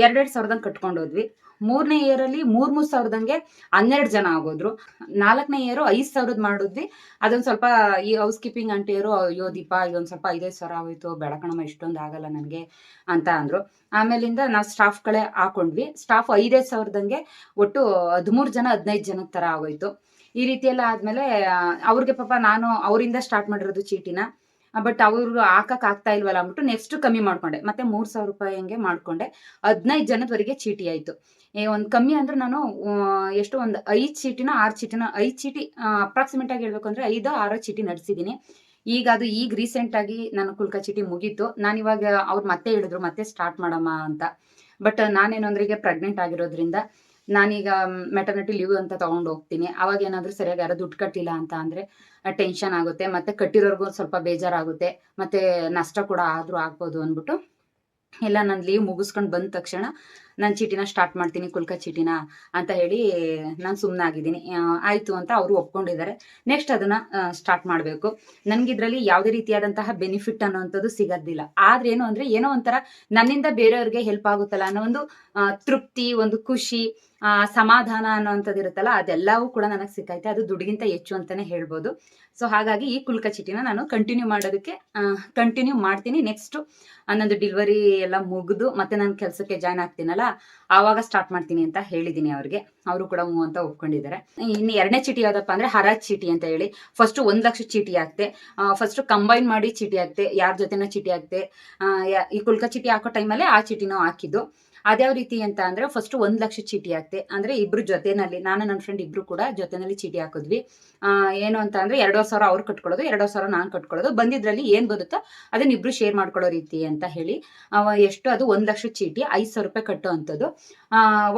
2,000 ಕಟ್ಕೊಂಡು ಹೋದ್ವಿ. 3ನೇ ಇಯರಲ್ಲಿ 3,000ದಂಗೆ 12 ಜನ ಆಗೋದ್ರು. 4ನೇ ಇಯರು 5,000 ಮಾಡಿದ್ವಿ. ಅದೊಂದು ಸ್ವಲ್ಪ ಈ ಹೌಸ್ ಕೀಪಿಂಗ್ ಆಂಟಿಯರು, ಅಯ್ಯೋ ದೀಪ ಇದೊಂದು ಸ್ವಲ್ಪ 5,000 ಆಗೋಯ್ತು, ಬೇಡ ಕಣಮ್ಮ ಇಷ್ಟೊಂದು ಆಗಲ್ಲ ನನಗೆ ಅಂತ ಅಂದರು. ಆಮೇಲಿಂದ ನಾವು ಸ್ಟಾಫ್ಗಳೇ ಹಾಕೊಂಡ್ವಿ. ಸ್ಟಾಫ್ 5,000ದಂಗೆ ಒಟ್ಟು 13 ಜನ 15 ಜನದ ಥರ ಆಗೋಯ್ತು. ಈ ರೀತಿ ಎಲ್ಲ ಆದಮೇಲೆ ಅವ್ರಿಗೆ ಪಾಪ ನಾನು ಅವರಿಂದ ಸ್ಟಾರ್ಟ್ ಮಾಡಿರೋದು ಚೀಟಿನ. ಬಟ್ ಅವರು ಹಾಕಕ್ ಆಗ್ತಾ ಇಲ್ವಲ್ಲ ಅಂದ್ಬಿಟ್ಟು ನೆಕ್ಸ್ಟ್ ಕಮ್ಮಿ ಮಾಡ್ಕೊಂಡೆ. ಮತ್ತೆ 3,000 ರೂಪಾಯಿ ಹಂಗೆ ಮಾಡ್ಕೊಂಡೆ. 15 ಜನದವರೆಗೆ ಚೀಟಿ ಆಯ್ತು. ಒಂದು ಕಮ್ಮಿ ಅಂದ್ರೆ ನಾನು ಎಷ್ಟು ಒಂದು 5 ಚೀಟಿನ 6 ಚೀಟಿನ 5 ಚೀಟಿ ಅಪ್ರಾಕ್ಸಿಮೇಟ್ ಆಗಿ ಹೇಳ್ಬೇಕು ಅಂದ್ರೆ 5 6 ಚೀಟಿ ನಡೆಸಿದ್ದೀನಿ. ಈಗ ರೀಸೆಂಟ್ ಆಗಿ ನನ್ನ ಕುಲ್ಕ ಚೀಟಿ ಮುಗೀತು. ನಾನಿವಾಗ ಅವ್ರು ಮತ್ತೆ ಹೇಳಿದ್ರು ಮತ್ತೆ ಸ್ಟಾರ್ಟ್ ಮಾಡಮ್ಮ ಅಂತ. ಬಟ್ ನಾನೇನು ಅಂದ್ರೆ ಈಗ ಪ್ರೆಗ್ನೆಂಟ್ ಆಗಿರೋದ್ರಿಂದ ನಾನೀಗ ಮೆಟರ್ನಿಟಿ ಲೀವ್ ಅಂತ ತಗೊಂಡು ಹೋಗ್ತೀನಿ. ಅವಾಗ ಏನಾದರೂ ಸರಿಯಾಗಿ ಯಾರೋ ದುಡ್ಡು ಕಟ್ಟಿಲ್ಲ ಅಂತ ಅಂದ್ರೆ ಟೆನ್ಷನ್ ಆಗುತ್ತೆ. ಮತ್ತೆ ಕಟ್ಟಿರೋರ್ಗೂ ಸ್ವಲ್ಪ ಬೇಜಾರಾಗುತ್ತೆ. ಮತ್ತೆ ನಷ್ಟ ಕೂಡ ಆದ್ರೂ ಆಗ್ಬೋದು ಅಂದ್ಬಿಟ್ಟು ಇಲ್ಲ, ನಾನು ಲೀವ್ ಮುಗಿಸ್ಕೊಂಡು ಬಂದ ತಕ್ಷಣ ನಾನು ಚೀಟಿನ ಸ್ಟಾರ್ಟ್ ಮಾಡ್ತೀನಿ, ಕುಲ್ಕ ಚೀಟಿನ ಅಂತ ಹೇಳಿ ನಾನು ಸುಮ್ಮನಾಗಿದ್ದೀನಿ. ಆಯಿತು ಅಂತ ಅವರು ಒಪ್ಕೊಂಡಿದ್ದಾರೆ. ನೆಕ್ಸ್ಟ್ ಅದನ್ನು ಸ್ಟಾರ್ಟ್ ಮಾಡಬೇಕು. ನನಗಿದ್ರಲ್ಲಿ ಯಾವುದೇ ರೀತಿಯಾದಂತಹ ಬೆನಿಫಿಟ್ ಅನ್ನೋವಂಥದ್ದು ಸಿಗೋದಿಲ್ಲ. ಆದ್ರೆ ಏನು ಅಂದರೆ ಏನೋ ಒಂಥರ ನನ್ನಿಂದ ಬೇರೆಯವ್ರಿಗೆ ಹೆಲ್ಪ್ ಆಗುತ್ತಲ್ಲ ಅನ್ನೋ ಒಂದು ತೃಪ್ತಿ, ಒಂದು ಖುಷಿ, ಸಮಾಧಾನ ಅನ್ನೋವಂಥದ್ದು ಇರುತ್ತಲ್ಲ, ಅದೆಲ್ಲವೂ ಕೂಡ ನನಗೆ ಸಿಕ್ಕೈತೆ. ಅದು ದುಡ್ಡಿಗಿಂತ ಹೆಚ್ಚು ಅಂತಲೇ ಹೇಳ್ಬೋದು. ಸೊ ಹಾಗಾಗಿ ಈ ಕುಲ್ಕ ಚೀಟಿನ ನಾನು ಕಂಟಿನ್ಯೂ ಮಾಡ್ತೀನಿ. ನೆಕ್ಸ್ಟು ನಂದು ಡಿಲಿವರಿ ಎಲ್ಲ ಮುಗಿದು ಮತ್ತೆ ನಾನು ಕೆಲಸಕ್ಕೆ ಜಾಯ್ನ್ ಆಗ್ತೀನಲ್ಲ, ಆವಾಗ ಸ್ಟಾರ್ಟ್ ಮಾಡ್ತೀನಿ ಅಂತ ಹೇಳಿದ್ದೀನಿ ಅವ್ರಿಗೆ. ಅವರು ಕೂಡ ಹ್ಞೂ ಅಂತ ಒಪ್ಕೊಂಡಿದ್ದಾರೆ. ಇನ್ನು 2ನೇ ಚೀಟಿ ಯಾವುದಪ್ಪ ಅಂದರೆ ಹರಾಜ್ ಚೀಟಿ ಅಂತ ಹೇಳಿ. ಫಸ್ಟು 1 ಲಕ್ಷ ಚೀಟಿ ಹಾಕ್ತೆ. ಫಸ್ಟು ಕಂಬೈನ್ ಮಾಡಿ ಚೀಟಿ ಹಾಕ್ತೆ, ಯಾರ ಜೊತೆನ ಚೀಟಿ ಹಾಕ್ತೆ. ಈ ಕುಲ್ಕ ಚೀಟಿ ಹಾಕೋ ಟೈಮಲ್ಲೇ ಆ ಚೀಟಿನೂ ಹಾಕಿದ್ದು. ಅದ್ಯಾವ ರೀತಿ ಅಂತ ಅಂದರೆ ಫಸ್ಟು 1 ಲಕ್ಷ ಚೀಟಿ ಹಾಕ್ತೆ. ಅಂದರೆ ಇಬ್ರು ಜೊತೆನಲ್ಲಿ, ನಾನು ನನ್ನ ಫ್ರೆಂಡ್ ಇಬ್ರು ಕೂಡ ಜೊತೆನಲ್ಲಿ ಚೀಟಿ ಹಾಕಿದ್ವಿ. ಏನು ಅಂತ ಅಂದರೆ 2,500 ಅವ್ರು ಕಟ್ಕೊಳ್ಳೋದು, 2,500 ನಾನು ಕಟ್ಕೊಳ್ಳೋದು. ಬಂದಿದ್ರಲ್ಲಿ ಏನು ಬರುತ್ತೋ ಅದನ್ನ ಇಬ್ರು ಶೇರ್ ಮಾಡ್ಕೊಳ್ಳೋ ರೀತಿ ಅಂತ ಹೇಳಿ ಎಷ್ಟು ಅದು 1 ಲಕ್ಷ ಚೀಟಿ 5,000 ರೂಪಾಯಿ ಕಟ್ಟೋ ಅಂಥದ್ದು.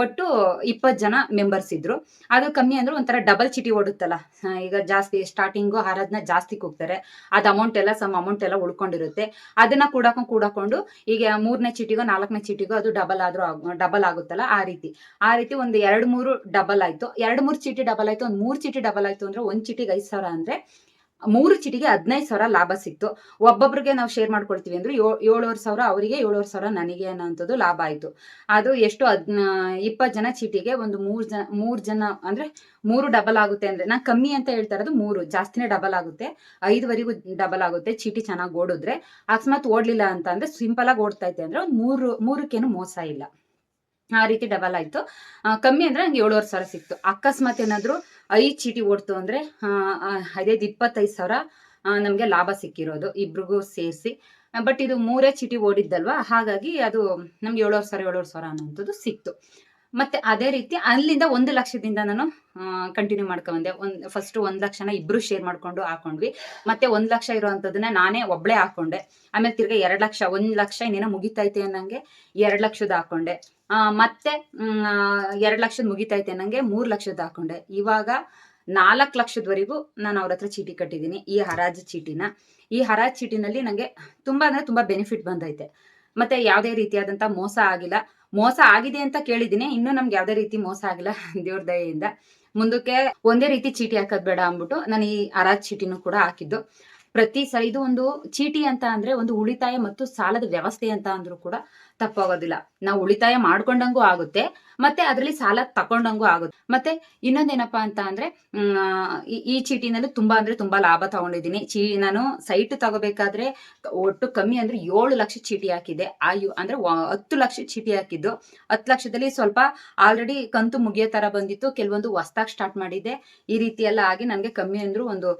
ಒಟ್ಟು 20 ಜನ ಮೆಂಬರ್ಸ್ ಇದ್ರು. ಅದು ಕಮ್ಮಿ ಅಂದ್ರೆ ಒಂಥರ ಡಬಲ್ ಚೀಟಿ ಓಡುತ್ತಲ್ಲ, ಈಗ ಜಾಸ್ತಿ ಸ್ಟಾರ್ಟಿಂಗು ಹರಾಜ್ನ ಜಾಸ್ತಿ ಕೂಗ್ತಾರೆ. ಅದು ಅಮೌಂಟ್ ಎಲ್ಲ ಅಮೌಂಟ್ ಎಲ್ಲ ಉಳ್ಕೊಂಡಿರುತ್ತೆ. ಅದನ್ನ ಕೂಡಾಕೊಂಡು ಈಗ 3ನೇ ಚೀಟಿಗೋ 4ನೇ ಚೀಟಿಗೋ ಅದು ಡಬಲ್ ಆಗುತ್ತಲ್ಲ, ಆ ರೀತಿ ಒಂದು 2-3 ಡಬಲ್ ಆಯ್ತು. 2-3 ಚೀಟಿ ಡಬಲ್ ಆಯ್ತು. ಒಂದು 3 ಚೀಟಿ ಡಬಲ್ ಆಯ್ತು ಅಂದ್ರೆ 1 ಚೀಟಿಗೆ 5,000 ಅಂದ್ರೆ 3 ಚೀಟಿಗೆ 15,000 ಲಾಭ ಸಿಕ್ತು. ಒಬ್ಬೊಬ್ರಿಗೆ ನಾವು ಶೇರ್ ಮಾಡ್ಕೊಳ್ತೀವಿ ಅಂದ್ರೆ 7,500 ಅವರಿಗೆ 7,500 ನನಗೆ ಅನ್ನೋಂಥದ್ದು ಲಾಭ ಆಯ್ತು. ಅದು ಎಷ್ಟು 20 ಜನ ಚೀಟಿಗೆ ಒಂದು 3 ಜನ ಅಂದ್ರೆ 3 ಡಬಲ್ ಆಗುತ್ತೆ. ಅಂದ್ರೆ ನಾನು ಕಮ್ಮಿ ಅಂತ ಹೇಳ್ತಾ ಇರೋದು 3, ಜಾಸ್ತಿನೇ ಡಬಲ್ ಆಗುತ್ತೆ. 5ವರೆಗೂ ಡಬಲ್ ಆಗುತ್ತೆ ಚೀಟಿ ಚೆನ್ನಾಗಿ ಓಡಿದ್ರೆ. ಅಕಸ್ಮಾತ್ ಓಡ್ಲಿಲ್ಲ ಅಂತ ಅಂದ್ರೆ ಸಿಂಪಲ್ ಆಗಿ ಓಡ್ತೈತೆ ಅಂದ್ರೆ ಒಂದು 3 ಮೋಸ ಇಲ್ಲ. ಆ ರೀತಿ ಡಬಲ್ ಆಯ್ತು. ಕಮ್ಮಿ ಅಂದ್ರೆ ನಂಗೆ 7,500 ಸಿಕ್ತು. ಅಕಸ್ಮಾತ್ ಏನಾದ್ರು 5 ಚೀಟಿ ಓಡ್ತು ಅಂದ್ರೆ ಅದೇ 25,000 ನಮ್ಗೆ ಲಾಭ ಸಿಕ್ಕಿರೋದು ಇಬ್ರಿಗೂ ಸೇರಿಸಿ. ಬಟ್ ಇದು 3 ಚೀಟಿ ಓಡಿದ್ದಲ್ವಾ, ಹಾಗಾಗಿ ಅದು ನಮ್ಗೆ 7,500 ಅನ್ನೋಂಥದ್ದು ಸಿಕ್ತು. ಮತ್ತೆ ಅದೇ ರೀತಿ ಅಲ್ಲಿಂದ 1 ಲಕ್ಷದಿಂದ ನಾನು ಕಂಟಿನ್ಯೂ ಮಾಡ್ಕೊಂಡೆ. ಫಸ್ಟ್ 1 ಲಕ್ಷನ ಇಬ್ರು ಶೇರ್ ಮಾಡ್ಕೊಂಡು ಹಾಕೊಂಡ್ವಿ. ಮತ್ತೆ 1 ಲಕ್ಷ ಇರುವಂತದನ್ನ ನಾನೇ ಒಬ್ಳೆ ಹಾಕೊಂಡೆ. ಆಮೇಲೆ ತಿರ್ಗಾ 2 ಲಕ್ಷ, 1 ಲಕ್ಷ ಇನ್ನೇನೋ ಮುಗಿತೈತೆ ಅನ್ನಂಗೆ 2 ಲಕ್ಷದ ಹಾಕೊಂಡೆ. ಮತ್ತೆ 2 ಲಕ್ಷದ ಮುಗಿತೈತೆ ಅನ್ನಂಗೆ 3 ಲಕ್ಷದ ಹಾಕೊಂಡೆ. ಇವಾಗ 4 ಲಕ್ಷದವರೆಗೂ ನಾನು ಅವ್ರ ಹತ್ರ ಚೀಟಿ ಕಟ್ಟಿದ್ದೀನಿ, ಈ ಹರಾಜು ಚೀಟಿನ. ಈ ಹರಾಜು ಚೀಟಿನಲ್ಲಿ ನಂಗೆ ತುಂಬಾ ಅಂದ್ರೆ ತುಂಬಾ ಬೆನಿಫಿಟ್ ಬಂದೈತೆ. ಮತ್ತೆ ಯಾವುದೇ ರೀತಿಯಾದಂತ ಮೋಸ ಆಗಿಲ್ಲ. ಮೋಸ ಆಗಿದೆ ಅಂತ ಕೇಳಿದ್ದೀನಿ, ಇನ್ನೂ ನಮ್ಗೆ ಯಾವುದೇ ರೀತಿ ಮೋಸ ಆಗಿಲ್ಲ ದೇವ್ರ ದಯೆಯಿಂದ. ಮುಂದಕ್ಕೆ ಒಂದೇ ರೀತಿ ಚೀಟಿ ಹಾಕೋದ್ ಬೇಡ ಅಂದ್ಬಿಟ್ಟು ನಾನು ಈ ಹರಾಜ್ ಚೀಟಿನೂ ಕೂಡ ಹಾಕಿದ್ದು. ಪ್ರತಿ ಸಲ ಇದು ಒಂದು ಚೀಟಿ ಅಂತ ಅಂದ್ರೆ ಒಂದು ಉಳಿತಾಯ ಮತ್ತು ಸಾಲದ ವ್ಯವಸ್ಥೆ ಅಂತ ಅಂದ್ರೂ ಕೂಡ ತಪ್ಪಾಗೋದಿಲ್ಲ. ನಾವು ಉಳಿತಾಯ ಮಾಡ್ಕೊಂಡಂಗೂ ಆಗುತ್ತೆ, ಮತ್ತೆ ಅದರಲ್ಲಿ ಸಾಲ ತಕೊಂಡಂಗೂ ಆಗುತ್ತೆ. ಮತ್ತೆ ಇನ್ನೊಂದೇನಪ್ಪಾ ಅಂತ ಅಂದ್ರೆ ಈ ಚೀಟಿನಲ್ಲಿ ತುಂಬಾ ಅಂದ್ರೆ ತುಂಬಾ ಲಾಭ ತಗೊಂಡಿದ್ದೀನಿ. ನಾನು ಸೈಟ್ ತಗೋಬೇಕಾದ್ರೆ ಒಟ್ಟು ಕಮ್ಮಿ ಅಂದ್ರೆ 7 ಲಕ್ಷ ಚೀಟಿ ಹಾಕಿದೆ. ಅಂದ್ರೆ 10 ಲಕ್ಷ ಚೀಟಿ ಹಾಕಿದ್ದು. 10 ಲಕ್ಷದಲ್ಲಿ ಸ್ವಲ್ಪ ಆಲ್ರೆಡಿ ಕಂತು ಮುಗಿಯೋ ತರ ಬಂದಿತ್ತು, ಕೆಲವೊಂದು ಹೊಸ್ದಾಗಿ ಸ್ಟಾರ್ಟ್ ಮಾಡಿದ್ದೆ. ಈ ರೀತಿ ಎಲ್ಲ ಆಗಿ ನನ್ಗೆ ಕಮ್ಮಿ ಅಂದ್ರು ಒಂದು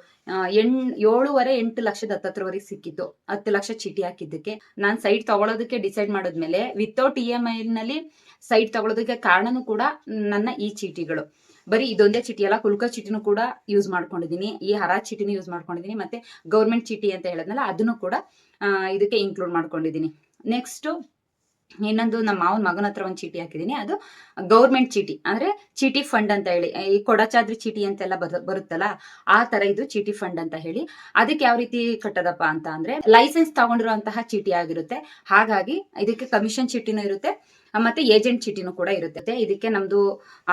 7.5-8 ಲಕ್ಷದ ಹತ್ತತ್ರವರೆಗೆ ಸಿಕ್ಕಿತ್ತು 10 ಲಕ್ಷ ಚೀಟಿ ಹಾಕಿದ್ದಕ್ಕೆ. ನಾನು ಸೈಟ್ ತಗೊಳ್ಳೋದಕ್ಕೆ ಡಿಸೈಡ್ ಮಾಡಿದ್ಮೇಲೆ ವಿತೌಟ್ EMI ನಲ್ಲಿ ಸೈಟ್ ತಗೊಳ್ಳೋದಕ್ಕೆ ಕಾರಣನೂ ಕೂಡ ನನ್ನ ಈ ಚೀಟಿಗಳು. ಬರೀ ಇದೊಂದೇ ಚೀಟಿ ಅಲ್ಲ, ಕುಲ್ಕ ಚೀಟಿನೂ ಕೂಡ ಯೂಸ್ ಮಾಡ್ಕೊಂಡಿದ್ದೀನಿ, ಈ ಹರಾಜ್ ಚೀಟಿನೂ ಯೂಸ್ ಮಾಡ್ಕೊಂಡಿದ್ದೀನಿ, ಮತ್ತೆ ಗೌರ್ಮೆಂಟ್ ಚೀಟಿ ಅಂತ ಹೇಳಿದ್ನಲ್ಲ ಅದನ್ನು ಕೂಡ ಇದಕ್ಕೆ ಇನ್ಕ್ಲೂಡ್ ಮಾಡ್ಕೊಂಡಿದ್ದೀನಿ. ನೆಕ್ಸ್ಟ್ ಇನ್ನೊಂದು ನಮ್ಮ ಮಾವನ ಮಗನ ಹತ್ರ ಒಂದು ಚೀಟಿ ಹಾಕಿದ್ದೀನಿ. ಅದು ಗೌರ್ಮೆಂಟ್ ಚೀಟಿ, ಅಂದ್ರೆ ಚೀಟಿ ಫಂಡ್ ಅಂತ ಹೇಳಿ, ಈ ಕೊಡಚಾದ್ರಿ ಚೀಟಿ ಅಂತೆಲ್ಲ ಬರುತ್ತಲ್ಲ, ಆ ತರ ಇದು ಚೀಟಿ ಫಂಡ್ ಅಂತ ಹೇಳಿ. ಅದಕ್ಕೆ ಯಾವ ರೀತಿ ಕಟ್ಟದಪ್ಪ ಅಂತ ಅಂದ್ರೆ ಲೈಸೆನ್ಸ್ ತಗೊಂಡಿರುವಂತಹ ಚೀಟಿ ಆಗಿರುತ್ತೆ. ಹಾಗಾಗಿ ಇದಕ್ಕೆ ಕಮಿಷನ್ ಚೀಟಿನೂ ಇರುತ್ತೆ, ಮತ್ತೆ ಏಜೆಂಟ್ ಚೀಟಿನೂ ಕೂಡ ಇರುತ್ತೆ. ಇದಕ್ಕೆ ನಮ್ದು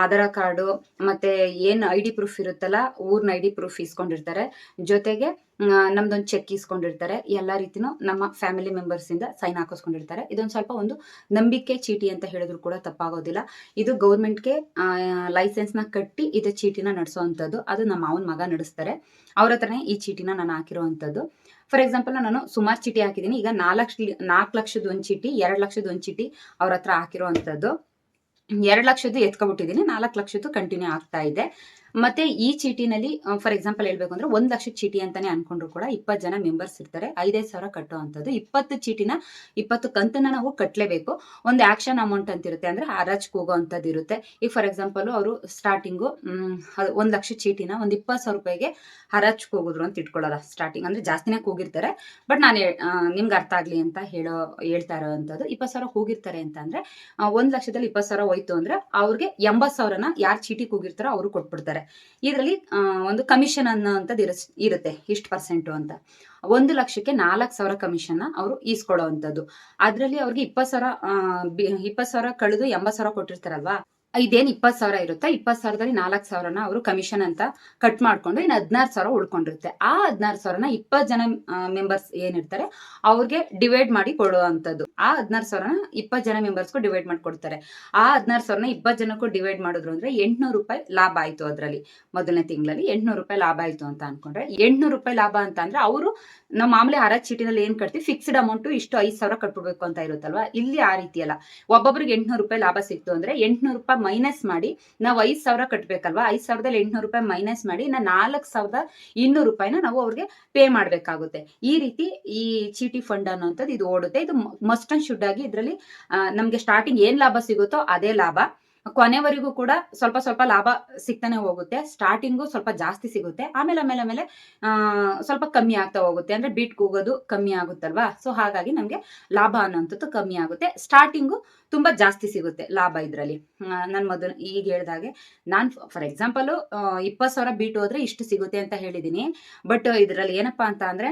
ಆಧಾರ್ ಕಾರ್ಡು ಮತ್ತೆ ಏನ್ ID ಪ್ರೂಫ್ ಇರುತ್ತಲ್ಲ, ಊರ್ನ ID ಪ್ರೂಫ್ ಇಸ್ಕೊಂಡಿರ್ತಾರೆ. ಜೊತೆಗೆ ನಮ್ದೊಂದು ಚೆಕ್ ಇಸ್ಕೊಂಡಿರ್ತಾರೆ. ಎಲ್ಲಾ ರೀತಿನೂ ನಮ್ಮ ಫ್ಯಾಮಿಲಿ ಮೆಂಬರ್ಸ್ ಇಂದ ಸೈನ್ ಹಾಕಿಸ್ಕೊಂಡಿರ್ತಾರೆ. ಇದೊಂದು ಸ್ವಲ್ಪ ಒಂದು ನಂಬಿಕೆ ಚೀಟಿ ಅಂತ ಹೇಳಿದ್ರು ಕೂಡ ತಪ್ಪಾಗೋದಿಲ್ಲ. ಇದು ಗೌರ್ಮೆಂಟ್ಗೆ ಲೈಸೆನ್ಸ್ ನ ಕಟ್ಟಿ ಇದು ಚೀಟಿನ ನಡೆಸುವಂತದ್ದು. ಅದು ನಮ್ಮ ಮಾವನ ಮಗ ನಡೆಸ್ತಾರೆ. ಅವ್ರ ಹತ್ರನೇ ಈ ಚೀಟಿನ ನಾನು ಹಾಕಿರುವಂತದ್ದು. ಫಾರ್ ಎಕ್ಸಾಂಪಲ್ ನಾನು ಸುಮಾರು ಚೀಟಿ ಹಾಕಿದ್ದೀನಿ. ಈಗ 4 ಲಕ್ಷದ ಒಂದು ಚೀಟಿ, 2 ಲಕ್ಷದ ಒಂದು ಚೀಟಿ ಅವ್ರ ಹತ್ರ ಹಾಕಿರುವಂತದ್ದು. 2 ಲಕ್ಷದ್ದು ಎತ್ಕೊಬಿಟ್ಟಿದ್ದೀನಿ, 4 ಲಕ್ಷದ್ದು ಕಂಟಿನ್ಯೂ ಆಗ್ತಾ ಇದೆ. ಮತ್ತೆ ಈ ಚೀಟಿನಲ್ಲಿ ಫಾರ್ ಎಕ್ಸಾಂಪಲ್ ಹೇಳ್ಬೇಕು ಅಂದ್ರೆ 1,00,000 ಚೀಟಿ ಅಂತಾನೆ ಅನ್ಕೊಂಡ್ರು ಕೂಡ 20 ಜನ ಮೆಂಬರ್ಸ್ ಇರ್ತಾರೆ. 5,000 ಕಟ್ಟುವಂಥದ್ದು. 20 ಚೀಟಿನ 20 ಕಂತನ್ನ ನಾವು ಕಟ್ಟಲೇಬೇಕು. ಒಂದು ಆಕ್ಷನ್ ಅಮೌಂಟ್ ಅಂತ ಇರುತ್ತೆ, ಅಂದ್ರೆ ಹರಾಜ್ ಕೂಗೋವಂಥದ್ದು ಇರುತ್ತೆ. ಈಗ ಫಾರ್ ಎಕ್ಸಾಂಪಲ್ ಅವರು ಸ್ಟಾರ್ಟಿಂಗು 1,00,000 ಚೀಟಿನ ಒಂದು 20,000 ರೂಪಾಯಿಗೆ ಹರಾಜ್ ಕೂಗಿದ್ರು ಅಂತ ಇಟ್ಕೊಳ್ಳೋದ. ಸ್ಟಾರ್ಟಿಂಗ್ ಅಂದ್ರೆ ಜಾಸ್ತಿನೇ ಕೂಗಿರ್ತಾರೆ, ಬಟ್ ನಾನು ನಿಮ್ಗೆ ಅರ್ಥ ಆಗ್ಲಿ ಅಂತ ಹೇಳ್ತಾ ಇರೋವಂಥದ್ದು. 20,000 ಕೂಗಿರ್ತಾರೆ ಅಂತ ಅಂದ್ರೆ 1,00,000ದಲ್ಲಿ 20,000 ಹೋಯ್ತು ಅಂದ್ರೆ ಅವ್ರಿಗೆ 80,000ನ ಯಾರು ಚೀಟಿ ಕೂಗಿರ್ತಾರೋ ಅವರು ಕೊಟ್ಬಿಡ್ತಾರೆ. ಇದರಲ್ಲಿ ಒಂದು ಕಮಿಷನ್ ಅನ್ನೋಂಥದ್ದು ಇರುತ್ತೆ, ಇಷ್ಟು ಪರ್ಸೆಂಟು ಅಂತ. 1,00,000ಕ್ಕೆ 4,000 ಕಮಿಷನ್ ಅವರು ಈಸ್ಕೊಳ್ಳೋವಂಥದ್ದು. ಅದರಲ್ಲಿ ಅವ್ರಿಗೆ 20,000 ಕಳೆದು 80,000 ಕೊಟ್ಟಿರ್ತಾರಲ್ವಾ, ಇದೇನು 20,000 ಇರುತ್ತೆ, 20,000ದಲ್ಲಿ 4,000ನ ಅವರು ಕಮಿಷನ್ ಅಂತ ಕಟ್ ಮಾಡ್ಕೊಂಡು ಇನ್ನು 16,000 ಉಳ್ಕೊಂಡಿರುತ್ತೆ. ಆ 16,000ನ 20 ಜನ ಮೆಂಬರ್ಸ್ ಏನಿರ್ತಾರೆ ಅವ್ರಿಗೆ ಡಿವೈಡ್ ಮಾಡಿ ಕೊಡುವಂಥದ್ದು. ಆ 16,000ನ 20 ಜನ ಮೆಂಬರ್ಸ್ಗೂ ಡಿವೈಡ್ ಮಾಡಿ ಕೊಡ್ತಾರೆ. ಆ 16,000ನ 20 ಜನಕ್ಕೂ ಡಿವೈಡ್ ಮಾಡಿದ್ರು ಅಂದ್ರೆ 800 ರೂಪಾಯಿ ಲಾಭ ಆಯ್ತು. ಅದರಲ್ಲಿ ಮೊದಲನೇ ತಿಂಗಳಲ್ಲಿ 800 ರೂಪಾಯಿ ಲಾಭ ಆಯ್ತು ಅಂತ ಅನ್ಕೊಂಡ್ರೆ, 800 ರೂಪಾಯಿ ಲಾಭ ಅಂತ ಅಂದ್ರೆ ಅವರು ನಾವು ಮಾಮೂಲಿ ಹರಾಜ್ ಚೀಟಿನಲ್ಲಿ ಏನ್ ಕಟ್ತೀವಿ, ಫಿಕ್ಸ್ಡ್ ಅಮೌಂಟ್ ಇಷ್ಟು 5,000 ಕಟ್ಬಿಡ್ಬೇಕು ಅಂತ ಇರುತ್ತಲ್ವಾ. ಇಲ್ಲಿ ಆ ರೀತಿ ಅಲ್ಲ. ಒಬ್ಬೊಬ್ರಿಗೆ 800 ರೂಪಾಯಿ ಲಾಭ ಸಿಕ್ತು ಅಂದ್ರೆ 800 ರೂಪಾಯಿ ಮೈನಸ್ ಮಾಡಿ ನಾವು 5,000 ಕಟ್ಬೇಕಲ್ವಾ. 5,800 ರೂಪಾಯಿ ಮೈನಸ್ ಮಾಡಿ ಇನ್ನ 4,200 ರೂಪಾಯಿನ ನಾವು ಅವ್ರಿಗೆ ಪೇ ಮಾಡ್ಬೇಕಾಗುತ್ತೆ. ಈ ರೀತಿ ಈ ಚೀಟಿ ಫಂಡ್ ಅನ್ನೋಂಥದ್ದು ಇದು ಓಡುತ್ತೆ. ಇದು ಮಸ್ಟ್ ಅಂಡ್ ಶುಡ್ ಆಗಿ ಇದರಲ್ಲಿ ನಮ್ಗೆ ಸ್ಟಾರ್ಟಿಂಗ್ ಏನ್ ಲಾಭ ಸಿಗುತ್ತೋ ಅದೇ ಲಾಭ, ಕೊನೆವರೆಗೂ ಕೂಡ ಸ್ವಲ್ಪ ಸ್ವಲ್ಪ ಲಾಭ ಸಿಗ್ತಾನೆ ಹೋಗುತ್ತೆ. ಸ್ಟಾರ್ಟಿಂಗು ಸ್ವಲ್ಪ ಜಾಸ್ತಿ ಸಿಗುತ್ತೆ, ಆಮೇಲೆ ಸ್ವಲ್ಪ ಕಮ್ಮಿ ಆಗ್ತಾ ಹೋಗುತ್ತೆ. ಅಂದ್ರೆ ಬೀಟ್ ಕೂಗೋದು ಕಮ್ಮಿ ಆಗುತ್ತಲ್ವಾ. ಸೊ ಹಾಗಾಗಿ ನಮ್ಗೆ ಲಾಭ ಅನ್ನೋಂಥದ್ದು ಕಮ್ಮಿ ಆಗುತ್ತೆ. ಸ್ಟಾರ್ಟಿಂಗು ತುಂಬಾ ಜಾಸ್ತಿ ಸಿಗುತ್ತೆ ಲಾಭ ಇದರಲ್ಲಿ. ನಾನು ಮೊದಲು ಈಗ ಹೇಳ್ದಾಗೆ ನಾನು ಫಾರ್ ಎಕ್ಸಾಂಪಲ್ 20,000 ಬೀಟ್ ಹೋದ್ರೆ ಇಷ್ಟು ಸಿಗುತ್ತೆ ಅಂತ ಹೇಳಿದೀನಿ. ಬಟ್ ಇದರಲ್ಲಿ ಏನಪ್ಪಾ ಅಂತ ಅಂದ್ರೆ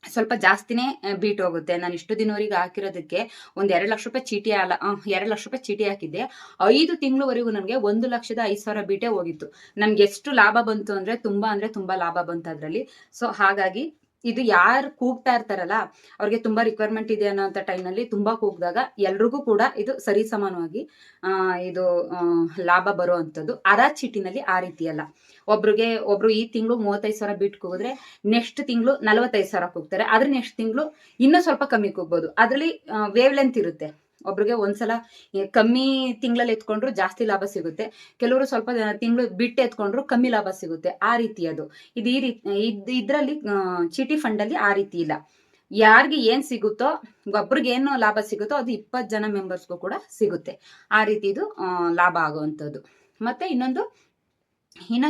ಸ್ವಲ್ಪ ಜಾಸ್ತಿನೇ ಬೀಟ್ ಹೋಗುತ್ತೆ. ನಾನು ಇಷ್ಟು ದಿನವರೆಗೆ ಹಾಕಿರೋದಕ್ಕೆ ಒಂದು 2,00,000 ರೂಪಾಯಿ ಚೀಟಿ 2,00,000 ರೂಪಾಯಿ ಚೀಟಿ ಹಾಕಿದ್ದೆ. 5 ತಿಂಗಳವರೆಗೂ ನನಗೆ 1,05,000 ಬೀಟೇ ಹೋಗಿತ್ತು. ನಮ್ಗೆ ಎಷ್ಟು ಲಾಭ ಬಂತು ಅಂದ್ರೆ ತುಂಬಾ ಲಾಭ ಬಂತು ಅದರಲ್ಲಿ. ಸೊ ಹಾಗಾಗಿ ಇದು ಯಾರು ಕೂಗ್ತಾ ಇರ್ತಾರಲ್ಲ ಅವ್ರಿಗೆ ತುಂಬಾ ರಿಕ್ವೈರ್ಮೆಂಟ್ ಇದೆ ಅನ್ನೋಂಥ ಟೈಮ್ನಲ್ಲಿ ತುಂಬಾ ಕೂಗಿದಾಗ ಎಲ್ರಿಗೂ ಕೂಡ ಇದು ಸರಿ ಸಮಾನವಾಗಿ ಇದು ಲಾಭ ಬರುವಂಥದ್ದು. ಹರಾಜ್ ಚೀಟಿನಲ್ಲಿ ಆ ರೀತಿ ಅಲ್ಲ. ಒಬ್ರು ಈ ತಿಂಗಳು 35,000 ಬೀಟ್ ಕೂಗಿದ್ರೆ ನೆಕ್ಸ್ಟ್ ತಿಂಗಳು 45,000 ಕೂಗ್ತಾರೆ. ಆದ್ರೆ ನೆಕ್ಸ್ಟ್ ತಿಂಗಳು ಇನ್ನೂ ಸ್ವಲ್ಪ ಕಮ್ಮಿ ಕೂಗ್ಬೋದು. ಅದರಲ್ಲಿ ವೇವ್ ಲೆಂತ್ ಇರುತ್ತೆ. ಒಬ್ರಿಗೆ ಒಂದ್ಸಲ ಕಮ್ಮಿ ತಿಂಗಳಲ್ಲಿ ಎತ್ಕೊಂಡ್ರು ಜಾಸ್ತಿ ಲಾಭ ಸಿಗುತ್ತೆ, ಕೆಲವರು ಸ್ವಲ್ಪ ತಿಂಗಳು ಬಿಟ್ಟು ಎತ್ಕೊಂಡ್ರು ಕಮ್ಮಿ ಲಾಭ ಸಿಗುತ್ತೆ. ಆ ರೀತಿ ಅದು ಇದು ಈ ರೀತಿ ಇದ್ರಲ್ಲಿ ಚೀಟಿ ಫಂಡ್ ಅಲ್ಲಿ ಆ ರೀತಿ ಇಲ್ಲ. ಯಾರಿಗೆ ಏನ್ ಸಿಗುತ್ತೋ, ಒಬ್ರಿಗೆ ಏನು ಲಾಭ ಸಿಗುತ್ತೋ ಅದು 20 ಜನ ಮೆಂಬರ್ಸ್ಗೂ ಕೂಡ ಸಿಗುತ್ತೆ. ಆ ರೀತಿ ಇದು ಲಾಭ ಆಗುವಂಥದ್ದು. ಮತ್ತೆ ಇನ್ನೊಂದು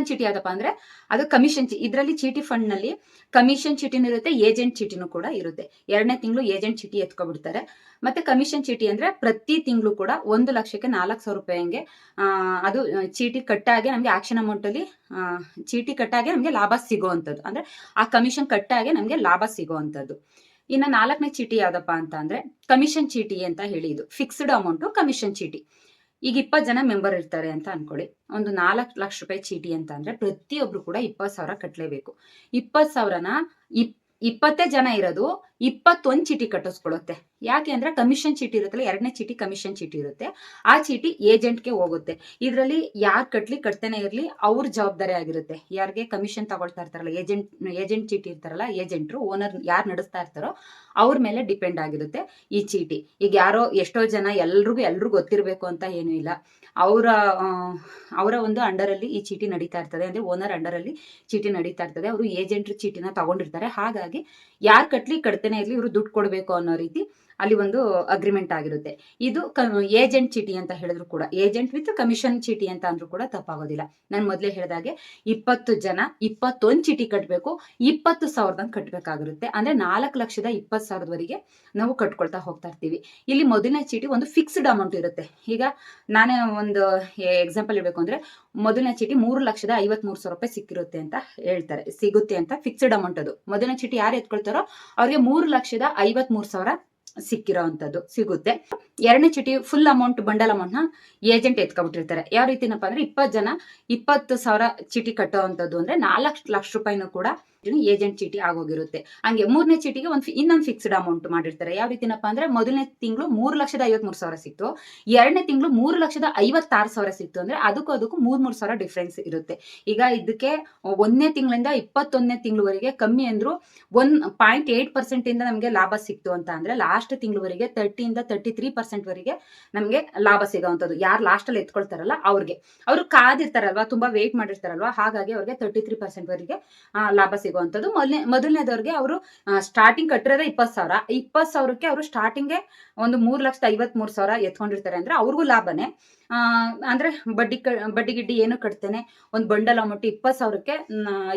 ಚೀಟಿ ಯಾವ್ದಪ್ಪ ಅಂದ್ರೆ ಅದು ಕಮಿಷನ್ ಇದರಲ್ಲಿ ಚೀಟಿ ಫಂಡ್ ನಲ್ಲಿ ಕಮಿಷನ್ ಚೀಟಿನೂ ಇರುತ್ತೆ, ಏಜೆಂಟ್ ಚೀಟಿನೂ ಕೂಡ ಇರುತ್ತೆ. 2ನೇ ತಿಂಗಳು ಏಜೆಂಟ್ ಚೀಟಿ ಎತ್ಕೊಬಿಡ್ತಾರೆ. ಮತ್ತೆ ಕಮಿಷನ್ ಚೀಟಿ ಅಂದ್ರೆ ಪ್ರತಿ ತಿಂಗಳು ಕೂಡ 1,00,000ಕ್ಕೆ 4,000 ರೂಪಾಯಿಗೆ ಅದು ಚೀಟಿ ಕಟ್ಟಾಗೆ ನಮ್ಗೆ ಆಕ್ಷನ್ ಅಮೌಂಟ್ ಅಲ್ಲಿ ಚೀಟಿ ಕಟ್ಟಾಗೆ ನಮ್ಗೆ ಲಾಭ ಸಿಗುವಂಥದ್ದು, ಅಂದ್ರೆ ಆ ಕಮಿಷನ್ ಕಟ್ಟಾಗೆ ನಮ್ಗೆ ಲಾಭ ಸಿಗುವಂಥದ್ದು. ಇನ್ನು 4ನೇ ಚೀಟಿ ಯಾವ್ದಪ್ಪ ಅಂತ ಅಂದ್ರೆ ಕಮಿಷನ್ ಚೀಟಿ ಅಂತ ಹೇಳಿ, ಇದು ಫಿಕ್ಸ್ಡ್ ಅಮೌಂಟ್ ಕಮಿಷನ್ ಚೀಟಿ. ಈಗ 20 ಜನ ಮೆಂಬರ್ ಇರ್ತಾರೆ ಅಂತ ಅನ್ಕೊಳ್ಳಿ. ಒಂದು 4,00,000 ರೂಪಾಯಿ ಚೀಟಿ ಅಂತ ಅಂದ್ರೆ ಪ್ರತಿಯೊಬ್ರು ಕೂಡ 20,000 ಕಟ್ಟಲೇಬೇಕು. 20,000ನ 20 ಜನ ಇರೋದು 21 ಚೀಟಿ ಕಟ್ಟಿಸ್ಕೊಳ್ಳುತ್ತೆ. ಯಾಕೆ ಅಂದ್ರೆ ಕಮಿಷನ್ ಚೀಟಿ ಇರುತ್ತಲ್ಲ, 2ನೇ ಚೀಟಿ ಕಮಿಷನ್ ಚೀಟಿ ಇರುತ್ತೆ. ಆ ಚೀಟಿ ಏಜೆಂಟ್ಗೆ ಹೋಗುತ್ತೆ. ಇದರಲ್ಲಿ ಯಾರು ಕಟ್ತಾನೆ ಇರ್ಲಿ ಅವ್ರ ಜವಾಬ್ದಾರಿ ಆಗಿರುತ್ತೆ. ಯಾರಿಗೆ ಕಮಿಷನ್ ತಗೊಳ್ತಾ ಇರ್ತಾರಲ್ಲ, ಏಜೆಂಟ್ ಚೀಟಿ ಇರ್ತಾರಲ್ಲ, ಏಜೆಂಟ್ರು ಓನರ್ ಯಾರು ನಡೆಸ್ತಾ ಇರ್ತಾರೋ ಅವ್ರ ಮೇಲೆ ಡಿಪೆಂಡ್ ಆಗಿರುತ್ತೆ ಈ ಚೀಟಿ. ಈಗ ಯಾರೋ ಎಷ್ಟೋ ಜನ ಎಲ್ರಿಗೂ ಗೊತ್ತಿರಬೇಕು ಅಂತ ಏನೂ ಇಲ್ಲ. ಅವರ ಒಂದು ಅಂಡರಲ್ಲಿ ಈ ಚೀಟಿ ನಡೀತಾ ಇರ್ತದೆ, ಅಂದ್ರೆ ಓನರ್ ಅಂಡರಲ್ಲಿ ಚೀಟಿ ನಡೀತಾ ಇರ್ತದೆ. ಅವರು ಏಜೆಂಟ್ ಚೀಟಿನ ತಗೊಂಡಿರ್ತಾರೆ. ಹಾಗಾಗಿ ಯಾರು ಕಟ್ತಾನೆ ಇರ್ಲಿ ಇವರು ದುಡ್ಡು ಕೊಡಬೇಕು ಅನ್ನೋ ರೀತಿ ಅಲ್ಲಿ ಒಂದು ಅಗ್ರಿಮೆಂಟ್ ಆಗಿರುತ್ತೆ. ಇದು ಏಜೆಂಟ್ ಚೀಟಿ ಅಂತ ಹೇಳಿದ್ರು ಕೂಡ, ಏಜೆಂಟ್ ವಿತ್ ಕಮಿಷನ್ ಚೀಟಿ ಅಂತ ಅಂದ್ರೂ ಕೂಡ ತಪ್ಪಾಗೋದಿಲ್ಲ. ನಾನು ಮೊದಲೇ ಹೇಳಿದಾಗೆ 20 ಜನ 21 ಚೀಟಿ ಕಟ್ಟಬೇಕು, 20,000 ಕಟ್ಟಬೇಕಾಗಿರುತ್ತೆ. ಅಂದ್ರೆ 4,20,000ವರೆಗೆ ನಾವು ಕಟ್ಕೊಳ್ತಾ ಹೋಗ್ತಾ ಇರ್ತೀವಿ. ಇಲ್ಲಿ ಮೊದಲನೇ ಚೀಟಿ ಒಂದು ಫಿಕ್ಸ್ಡ್ ಅಮೌಂಟ್ ಇರುತ್ತೆ. ಈಗ ನಾನೇ ಒಂದು ಎಕ್ಸಾಂಪಲ್ ಹೇಳ್ಬೇಕು ಅಂದ್ರೆ ಮೊದಲನೇ ಚೀಟಿ 3,53,000 ರೂಪಾಯಿ ಸಿಗುತ್ತೆ ಅಂತ ಫಿಕ್ಸ್ಡ್ ಅಮೌಂಟ್. ಅದು ಮೊದಲನೇ ಚೀಟಿ ಯಾರು ಎತ್ಕೊಳ್ತಾರೋ ಅವ್ರಿಗೆ 3,53,000 ಸಿಕ್ಕಿರೋಂಥದ್ದು ಸಿಗುತ್ತೆ. 2ನೇ ಚೀಟಿ ಫುಲ್ ಅಮೌಂಟ್ ಬಂಡಲ್ ಅಮೌಂಟ್ ನ ಏಜೆಂಟ್ ಎತ್ಕೊಬಿಟ್ಟಿರ್ತಾರೆ. ಯಾವ ರೀತಿನಪ್ಪ ಅಂದ್ರೆ 20 ಜನ 20,000 ಚೀಟಿ ಕಟ್ಟೋವಂಥದ್ದು ಅಂದ್ರೆ 4,00,000 ರೂಪಾಯಿನೂ ಕೂಡ ಏಜೆಂಟ್ ಚೀಟಿ ಆಗೋಗಿರುತ್ತೆ. ಹಂಗೆ 3ನೇ ಚೀಟಿಗೆ ಇನ್ನೊಂದು ಫಿಕ್ಸ್ಡ್ ಅಮೌಂಟ್ ಮಾಡಿರ್ತಾರೆ. ಯಾವ ರೀತಿನಪ್ಪ ಅಂದ್ರೆ ಮೊದಲನೇ ತಿಂಗಳು 3,53,000 ಸಿಕ್ತು. 2ನೇ ತಿಂಗಳು 3,56,000 ಸಿಕ್ತು ಅಂದ್ರೆ ಅದಕ್ಕೂ 3,000 ಡಿಫ್ರೆನ್ಸ್ ಇರುತ್ತೆ. ಈಗ ಇದಕ್ಕೆ 1ನೇ ತಿಂಗಳಿಂದ 21ನೇ ತಿಂಗಳವರೆಗೆ ಕಮ್ಮಿ ಅಂದ್ರು 1.8% ಇಂದ ನಮಗೆ ಲಾಭ ಸಿಕ್ತು ಅಂತ ಅಂದ್ರೆ ಲಾಸ್ಟ್ ತಿಂಗಳವರೆಗೆ 30 ಇಂದ 33% ವರೆಗೆ ನಮಗೆ ಲಾಭ ಸಿಗೋವಂಥದ್ದು. ಯಾರು ಲಾಸ್ಟ್ ಅಲ್ಲಿ ಎತ್ಕೊಳ್ತಾರಲ್ಲ ಅವ್ರಿಗೆ, ಅವರು ಕಾದಿರ್ತಾರಲ್ವಾ, ತುಂಬಾ ವೇಟ್ ಮಾಡಿರ್ತಾರಲ್ವಾ, ಹಾಗಾಗಿ ಅವ್ರಿಗೆ 33% ವರೆಗೆ ಲಾಭ ಸಿಗುವಂಥದ್ದು. ಮೊದಲನೇದವ್ರಿಗೆ ಅವರು ಸ್ಟಾರ್ಟಿಂಗ್ ಕಟ್ಟಿರೋದೇ 20,000. 20,000ಕ್ಕೆ ಅವರು ಸ್ಟಾರ್ಟಿಂಗ್ಗೆ ಒಂದು 3,53,000 ಎತ್ಕೊಂಡಿರ್ತಾರೆ ಅಂದ್ರೆ ಅವ್ರಿಗೂ ಲಾಭನೇ. ಅಂದ್ರೆ ಬಡ್ಡಿ ಗಿಡ್ಡಿ ಏನು ಕಟ್ತೇನೆ ಒಂದು ಬಂಡಲ್ ಅಮೌಂಟ್ 20,000ಕ್ಕೆ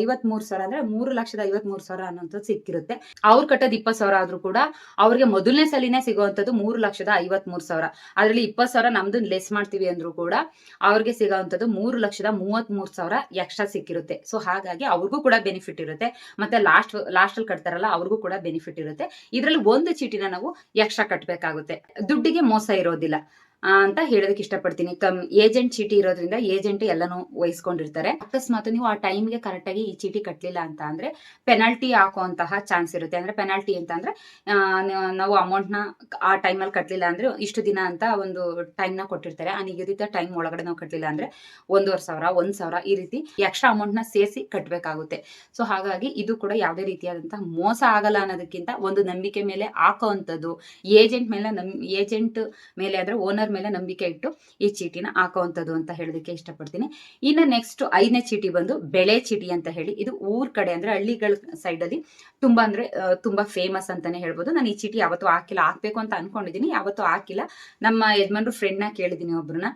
53,000 ಅಂದ್ರೆ 3,53,000 ಅನ್ನೋಂಥದ್ದು ಸಿಕ್ಕಿರುತ್ತೆ. ಅವ್ರು ಕಟ್ಟೋದು 20,000 ಆದ್ರೂ ಕೂಡ ಅವ್ರಿಗೆ ಮೊದಲನೇ ಸಲಿನೇ ಸಿಗುವಂಥದ್ದು 3,53,000. ಅದ್ರಲ್ಲಿ 20,000 ನಮ್ದು ಲೆಸ್ ಮಾಡ್ತೀವಿ ಅಂದ್ರೂ ಕೂಡ ಅವ್ರಿಗೆ ಸಿಗೋವಂಥದ್ದು 3,33,000 ಎಕ್ಸ್ಟ್ರಾ ಸಿಕ್ಕಿರುತ್ತೆ. ಸೊ ಹಾಗಾಗಿ ಅವ್ರಿಗೂ ಕೂಡ ಬೆನಿಫಿಟ್ ಇರುತ್ತೆ. ಮತ್ತೆ ಲಾಸ್ಟ್ ಅಲ್ಲಿ ಕಟ್ತಾರಲ್ಲ ಅವ್ರಿಗೂ ಕೂಡ ಬೆನಿಫಿಟ್ ಇರುತ್ತೆ. ಇದ್ರಲ್ಲಿ ಒಂದು ಚೀಟಿನ ನಾವು ಎಕ್ಸ್ಟ್ರಾ ಕಟ್ಟಬೇಕಾಗುತ್ತೆ. ದುಡ್ಡಿಗೆ ಮೋಸ ಇರೋದಿಲ್ಲ ಅಂತ ಹೇಳೋದಕ್ಕೆ ಇಷ್ಟಪಡ್ತೀನಿ. ಏಜೆಂಟ್ ಚೀಟಿ ಇರೋದ್ರಿಂದ ಏಜೆಂಟ್ ಎಲ್ಲಾನು ವಹಿಸ್ಕೊಂಡಿರ್ತಾರೆ. ಅಕಸ್ಮಾತ್ ನೀವು ಆ ಟೈಮ್ಗೆ ಕರೆಕ್ಟ್ ಆಗಿ ಈ ಚೀಟಿ ಕಟ್ಟಲಿಲ್ಲ ಅಂತ ಅಂದ್ರೆ ಪೆನಾಲ್ಟಿ ಹಾಕುವಂತಹ ಚಾನ್ಸ್ ಇರುತ್ತೆ. ಅಂದ್ರೆ ಪೆನಾಲ್ಟಿ ಅಂತ ಅಂದ್ರೆ ನಾವು ಅಮೌಂಟ್ ನ ಆ ಟೈಮಲ್ಲಿ ಕಟ್ಟಲಿಲ್ಲ ಅಂದ್ರೆ ಇಷ್ಟು ದಿನ ಅಂತ ಒಂದು ಟೈಮ್ ನ ಕೊಟ್ಟಿರ್ತಾರೆ. ಆ ನಿಗದಿತ ಟೈಮ್ ಒಳಗಡೆ ನಾವು ಕಟ್ಟಲಿಲ್ಲ ಅಂದ್ರೆ 1,500, 1,000 ಈ ರೀತಿ ಎಕ್ಸ್ಟ್ರಾ ಅಮೌಂಟ್ ನ ಸೇರಿಸಿ ಕಟ್ಟಬೇಕಾಗುತ್ತೆ. ಸೊ ಹಾಗಾಗಿ ಇದು ಕೂಡ ಯಾವುದೇ ರೀತಿಯಾದಂತಹ ಮೋಸ ಆಗಲ್ಲ ಅನ್ನೋದಕ್ಕಿಂತ ಒಂದು ನಂಬಿಕೆ ಮೇಲೆ ಹಾಕುವಂಥದ್ದು, ಏಜೆಂಟ್ ಮೇಲೆ ಅಂದ್ರೆ ಓನರ್ ಮೇಲೆ ನಂಬಿಕೆ ಇಟ್ಟು ಈ ಚೀಟಿನ ಹಾಕುವಂಥದ್ದು ಅಂತ ಹೇಳೋದಕ್ಕೆ ಇಷ್ಟಪಡ್ತೀನಿ. ಇನ್ನು ನೆಕ್ಸ್ಟ್ 5ನೇ ಚೀಟಿ ಬಂದು ಬೆಳೆ ಚೀಟಿ ಅಂತ ಹೇಳಿ, ಇದು ಊರ್ ಕಡೆ ಅಂದ್ರೆ ಹಳ್ಳಿಗಳ ಸೈಡ್ ಅಲ್ಲಿ ತುಂಬಾ ಫೇಮಸ್ ಅಂತಾನೆ ಹೇಳ್ಬೋದು. ನಾನು ಈ ಚೀಟಿ ಯಾವತ್ತೂ ಹಾಕಿಲ್ಲ, ಹಾಕ್ಬೇಕು ಅಂತ ಅನ್ಕೊಂಡಿದೀನಿ, ಯಾವತ್ತೂ ಹಾಕಿಲ್ಲ. ನಮ್ಮ ಯಜಮಾನ್ರು ಫ್ರೆಂಡ್ ನ ಕೇಳಿದೀನಿ ಒಬ್ರನ್ನ,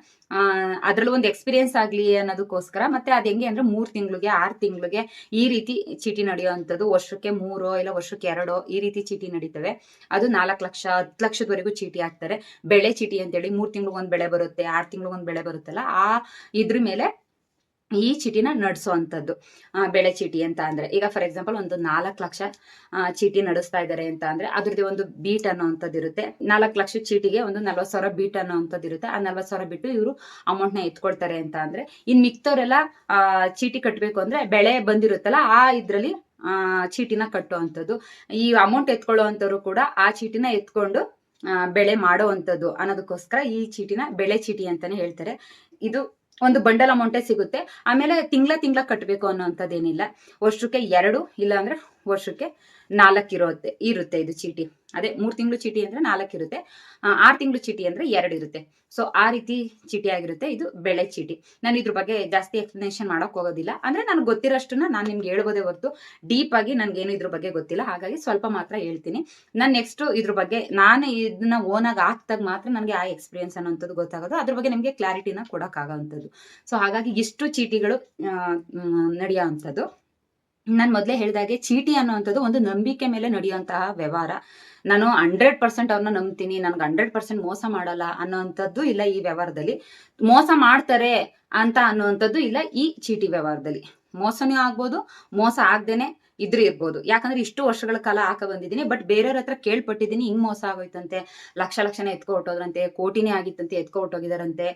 ಅದ್ರಲ್ಲಿ ಒಂದು ಎಕ್ಸ್ಪೀರಿಯನ್ಸ್ ಆಗ್ಲಿ ಅನ್ನೋದಕ್ಕೋಸ್ಕರ. ಮತ್ತೆ ಅದ್ ಹೆಂಗೆ ಅಂದ್ರೆ 3 ತಿಂಗಳಿಗೆ 6 ತಿಂಗಳಿಗೆ ಈ ರೀತಿ ಚೀಟಿ ನಡೆಯುವಂಥದ್ದು. ವರ್ಷಕ್ಕೆ 3 ಇಲ್ಲ ವರ್ಷಕ್ಕೆ 2 ಈ ರೀತಿ ಚೀಟಿ ನಡೀತವೆ. ಅದು 4 ಲಕ್ಷ 10 ಲಕ್ಷದವರೆಗೂ ಚೀಟಿ ಹಾಕ್ತಾರೆ. ಬೆಳೆ ಚೀಟಿ ಅಂತೇಳಿ 3 ತಿಂಗಳಿಗೊಂದು ಬೆಳೆ ಬರುತ್ತೆ, 6 ತಿಂಗಳಿಗೊಂದು ಬೆಳೆ ಬರುತ್ತಲ್ಲ, ಇದ್ರ ಮೇಲೆ ಈ ಚೀಟಿನ ನಡೆಸುವಂಥದ್ದು. ಬೆಳೆ ಚೀಟಿ ಅಂತ ಅಂದ್ರೆ ಈಗ ಫಾರ್ ಎಕ್ಸಾಂಪಲ್ ಒಂದು 4 ಲಕ್ಷ ಚೀಟಿ ನಡೆಸ್ತಾ ಇದ್ದಾರೆ ಅಂತ ಅಂದ್ರೆ ಅದ್ರದ್ದು ಒಂದು ಬೀಟ್ ಅನ್ನೋಂಥದ್ದು ಇರುತ್ತೆ. 4 ಲಕ್ಷ ಚೀಟಿಗೆ ಒಂದು 40,000 ಬೀಟ್ ಅನ್ನೋಂಥದ್ದು ಇರುತ್ತೆ. ಆ 40,000 ಬಿಟ್ಟು ಇವರು ಅಮೌಂಟ್ ನ ಎತ್ಕೊಳ್ತಾರೆ ಅಂತ ಅಂದ್ರೆ, ಇನ್ ಮಿಕ್ತವರೆಲ್ಲ ಚೀಟಿ ಕಟ್ಟಬೇಕು ಅಂದ್ರೆ ಬೆಳೆ ಬಂದಿರುತ್ತಲ್ಲ ಇದ್ರಲ್ಲಿ ಚೀಟಿನ ಕಟ್ಟುವಂಥದ್ದು. ಈ ಅಮೌಂಟ್ ಎತ್ಕೊಳ್ಳುವಂಥವ್ರು ಕೂಡ ಆ ಚೀಟಿನ ಎತ್ಕೊಂಡು ಬೆಳೆ ಮಾಡುವಂಥದ್ದು ಅನ್ನೋದಕ್ಕೋಸ್ಕರ ಈ ಚೀಟಿನ ಬೆಳೆ ಚೀಟಿ ಅಂತಾನೆ ಹೇಳ್ತಾರೆ. ಇದು ಒಂದು ಬಂಡಲ್ ಅಮೌಂಟೇ ಸಿಗುತ್ತೆ. ಆಮೇಲೆ ತಿಂಗಳ ಕಟ್ಟಬೇಕು ಅನ್ನೋಂಥದ್ದೇನಿಲ್ಲ. ವರ್ಷಕ್ಕೆ 2 ಇಲ್ಲ ಅಂದ್ರೆ ವರ್ಷಕ್ಕೆ 4 ಇರುತ್ತೆ ಇದು ಚೀಟಿ. ಅದೇ 3 ತಿಂಗಳು ಚೀಟಿ ಅಂದ್ರೆ 4 ಇರುತ್ತೆ, 6 ತಿಂಗಳು ಚೀಟಿ ಅಂದ್ರೆ 2 ಇರುತ್ತೆ. ಸೊ ಆ ರೀತಿ ಚೀಟಿ ಆಗಿರುತ್ತೆ ಇದು ಬೆಳೆ ಚೀಟಿ. ನಾನು ಇದ್ರ ಬಗ್ಗೆ ಜಾಸ್ತಿ ಎಕ್ಸ್ಪ್ಲನೇಷನ್ ಮಾಡಕ್ ಹೋಗೋದಿಲ್ಲ. ಅಂದ್ರೆ ನನಗೆ ಗೊತ್ತಿರೋಷ್ಟನ್ನ ನಾನು ನಿಮ್ಗೆ ಹೇಳ್ಬೋದೇ ಹೊರತು ಡೀಪ್ ಆಗಿ ನನ್ಗೇನು ಇದ್ರ ಬಗ್ಗೆ ಗೊತ್ತಿಲ್ಲ. ಹಾಗಾಗಿ ಸ್ವಲ್ಪ ಮಾತ್ರ ಹೇಳ್ತೀನಿ. ನಾನು ನೆಕ್ಸ್ಟ್ ಇದ್ರ ಬಗ್ಗೆ ನಾನು ಇದನ್ನ ಓನಾಗಿ ಹಾಕ್ದಾಗ ಮಾತ್ರ ನನಗೆ ಆ ಎಕ್ಸ್ಪೀರಿಯನ್ಸ್ ಅನ್ನೋಂಥದ್ದು ಗೊತ್ತಾಗೋದು, ಅದ್ರ ಬಗ್ಗೆ ನಿಮಗೆ ಕ್ಲಾರಿಟಿನ ಕೊಡೋಕ್ಕಾಗೋವಂಥದ್ದು. ಸೊ ಹಾಗಾಗಿ ಇಷ್ಟು ಚೀಟಿಗಳು ನಡೆಯೋ ಅಂಥದ್ದು. ನಾನು ಮೊದಲೇ ಹೇಳಿದಾಗೆ ಚೀಟಿ ಅನ್ನುವಂಥದ್ದು ಒಂದು ನಂಬಿಕೆ ಮೇಲೆ ನಡೆಯುವಂತಹ ವ್ಯವಹಾರ. ನಾನು 100% ಅವ್ರನ್ನ ನಂಬ್ತೀನಿ, ನನ್ಗೆ 100% ಮೋಸ ಮಾಡಲ್ಲ ಅನ್ನೋಂಥದ್ದು ಇಲ್ಲ ಈ ವ್ಯವಹಾರದಲ್ಲಿ. ಮೋಸ ಮಾಡ್ತಾರೆ ಅಂತ ಅನ್ನುವಂಥದ್ದು ಇಲ್ಲ ಈ ಚೀಟಿ ವ್ಯವಹಾರದಲ್ಲಿ. ಮೋಸನೂ ಆಗ್ಬೋದು, ಮೋಸ ಆಗ್ದೇನೆ ಇರ್ಬೋದು. ಯಾಕಂದ್ರೆ ಇಷ್ಟು ವರ್ಷಗಳ ಕಾಲ ಹಾಕ ಬಂದಿದ್ದೀನಿ. ಬಟ್ ಬೇರೆಯವ್ರ ಹತ್ರ ಕೇಳ್ಪಟ್ಟಿದ್ದೀನಿ, ಹಿಂಗ್ ಮೋಸ ಆಗೋಯ್ತಂತೆ, ಲಕ್ಷನೇ ಎತ್ಕೊ ಹೊಟ್ಟೋದ್ರಂತೆ, ಕೋಟಿನೇ ಆಗಿತ್ತಂತೆ, ಎತ್ಕೊ ಹೊಟ್ಟೋಗಿದಾರಂತೆ,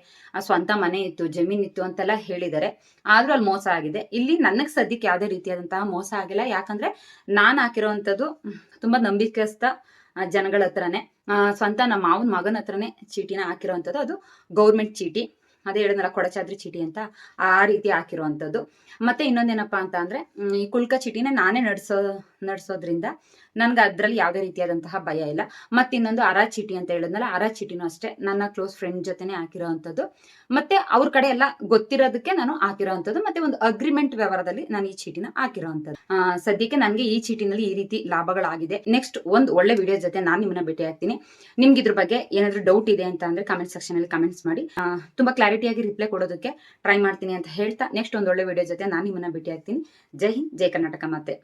ಸ್ವಂತ ಮನೆ ಇತ್ತು, ಜಮೀನ್ ಇತ್ತು ಅಂತೆಲ್ಲ ಹೇಳಿದ್ದಾರೆ. ಆದ್ರೂ ಅಲ್ಲಿ ಮೋಸ ಆಗಿದೆ. ಇಲ್ಲಿ ನನಗ್ ಸದ್ಯಕ್ಕೆ ಯಾವುದೇ ರೀತಿಯಾದಂತಹ ಮೋಸ ಆಗಿಲ್ಲ. ಯಾಕಂದ್ರೆ ನಾನು ಹಾಕಿರೋವಂಥದ್ದು ತುಂಬಾ ನಂಬಿಕೆಸ್ಥ ಜನಗಳ ಹತ್ರನೇ, ಸ್ವಂತ ನಮ್ಮ ಮಾವನ ಮಗನ ಹತ್ರನೇ ಚೀಟಿನ ಹಾಕಿರೋವಂಥದ್ದು. ಅದು ಗೌರ್ಮೆಂಟ್ ಚೀಟಿ, ಅದೇ ಹೇಳಿದ್ನಲ್ಲ ಕೊಡಚಾದ್ರಿ ಚೀಟಿ ಅಂತ, ಆ ರೀತಿ ಹಾಕಿರುವಂಥದ್ದು. ಮತ್ತೆ ಇನ್ನೊಂದೇನಪ್ಪಾ ಅಂತ ಅಂದ್ರೆ ಈ ಕುಳ್ಕ ಚೀಟಿನ ನಾನೇ ನಡ್ಸೋದ್ರಿಂದ ನನ್ಗೆ ಅದ್ರಲ್ಲಿ ಯಾವುದೇ ರೀತಿಯಾದಂತಹ ಭಯ ಇಲ್ಲ. ಮತ್ತೆ ಇನ್ನೊಂದು ಅರ ಚೀಟಿ ಅಂತ ಹೇಳಿದ್ನಲ್ಲ, ಅರ ಚೀಟಿನೂ ಅಷ್ಟೇ ನನ್ನ ಕ್ಲೋಸ್ ಫ್ರೆಂಡ್ ಜೊತೆನೆ ಹಾಕಿರೋವಂಥದ್ದು. ಮತ್ತೆ ಅವ್ರ ಕಡೆ ಎಲ್ಲ ಗೊತ್ತಿರೋದಕ್ಕೆ ನಾನು ಹಾಕಿರೋವಂಥದ್ದು. ಮತ್ತೆ ಒಂದು ಅಗ್ರಿಮೆಂಟ್ ವ್ಯವಹಾರದಲ್ಲಿ ನಾನು ಈ ಚೀಟಿನ ಹಾಕಿರೋವಂಥದ್ದು. ಸದ್ಯಕ್ಕೆ ನನಗೆ ಈ ಚೀಟಿನಲ್ಲಿ ಈ ರೀತಿ ಲಾಭಗಳಾಗಿದೆ. ನೆಕ್ಸ್ಟ್ ಒಂದು ಒಳ್ಳೆ ವಿಡಿಯೋ ಜೊತೆ ನಾನು ನಿಮ್ಮನ್ನ ಭೇಟಿ ಆಗ್ತೀನಿ. ನಿಮ್ಗೆ ಇದ್ರ ಬಗ್ಗೆ ಏನಾದ್ರು ಡೌಟ್ ಇದೆ ಅಂತ ಅಂದ್ರೆ ಕಮೆಂಟ್ ಸೆಕ್ಷನ್ ಅಲ್ಲಿ ಕಮೆಂಟ್ಸ್ ಮಾಡಿ, ತುಂಬಾ ಕ್ಲಾರಿಟಿಯಾಗಿ ರಿಪ್ಲೈ ಕೊಡೋದಕ್ಕೆ ಟ್ರೈ ಮಾಡ್ತೀನಿ ಅಂತ ಹೇಳ್ತಾ ನೆಕ್ಸ್ಟ್ ಒಂದು ಒಳ್ಳೆ ವಿಡಿಯೋ ಜೊತೆ ನಾನು ನಿಮ್ಮನ್ನ ಭೇಟಿ ಆಗ್ತೀನಿ. ಜೈ ಹಿಂದ್, ಜೈ ಕರ್ನಾಟಕ ಮಾತೆ.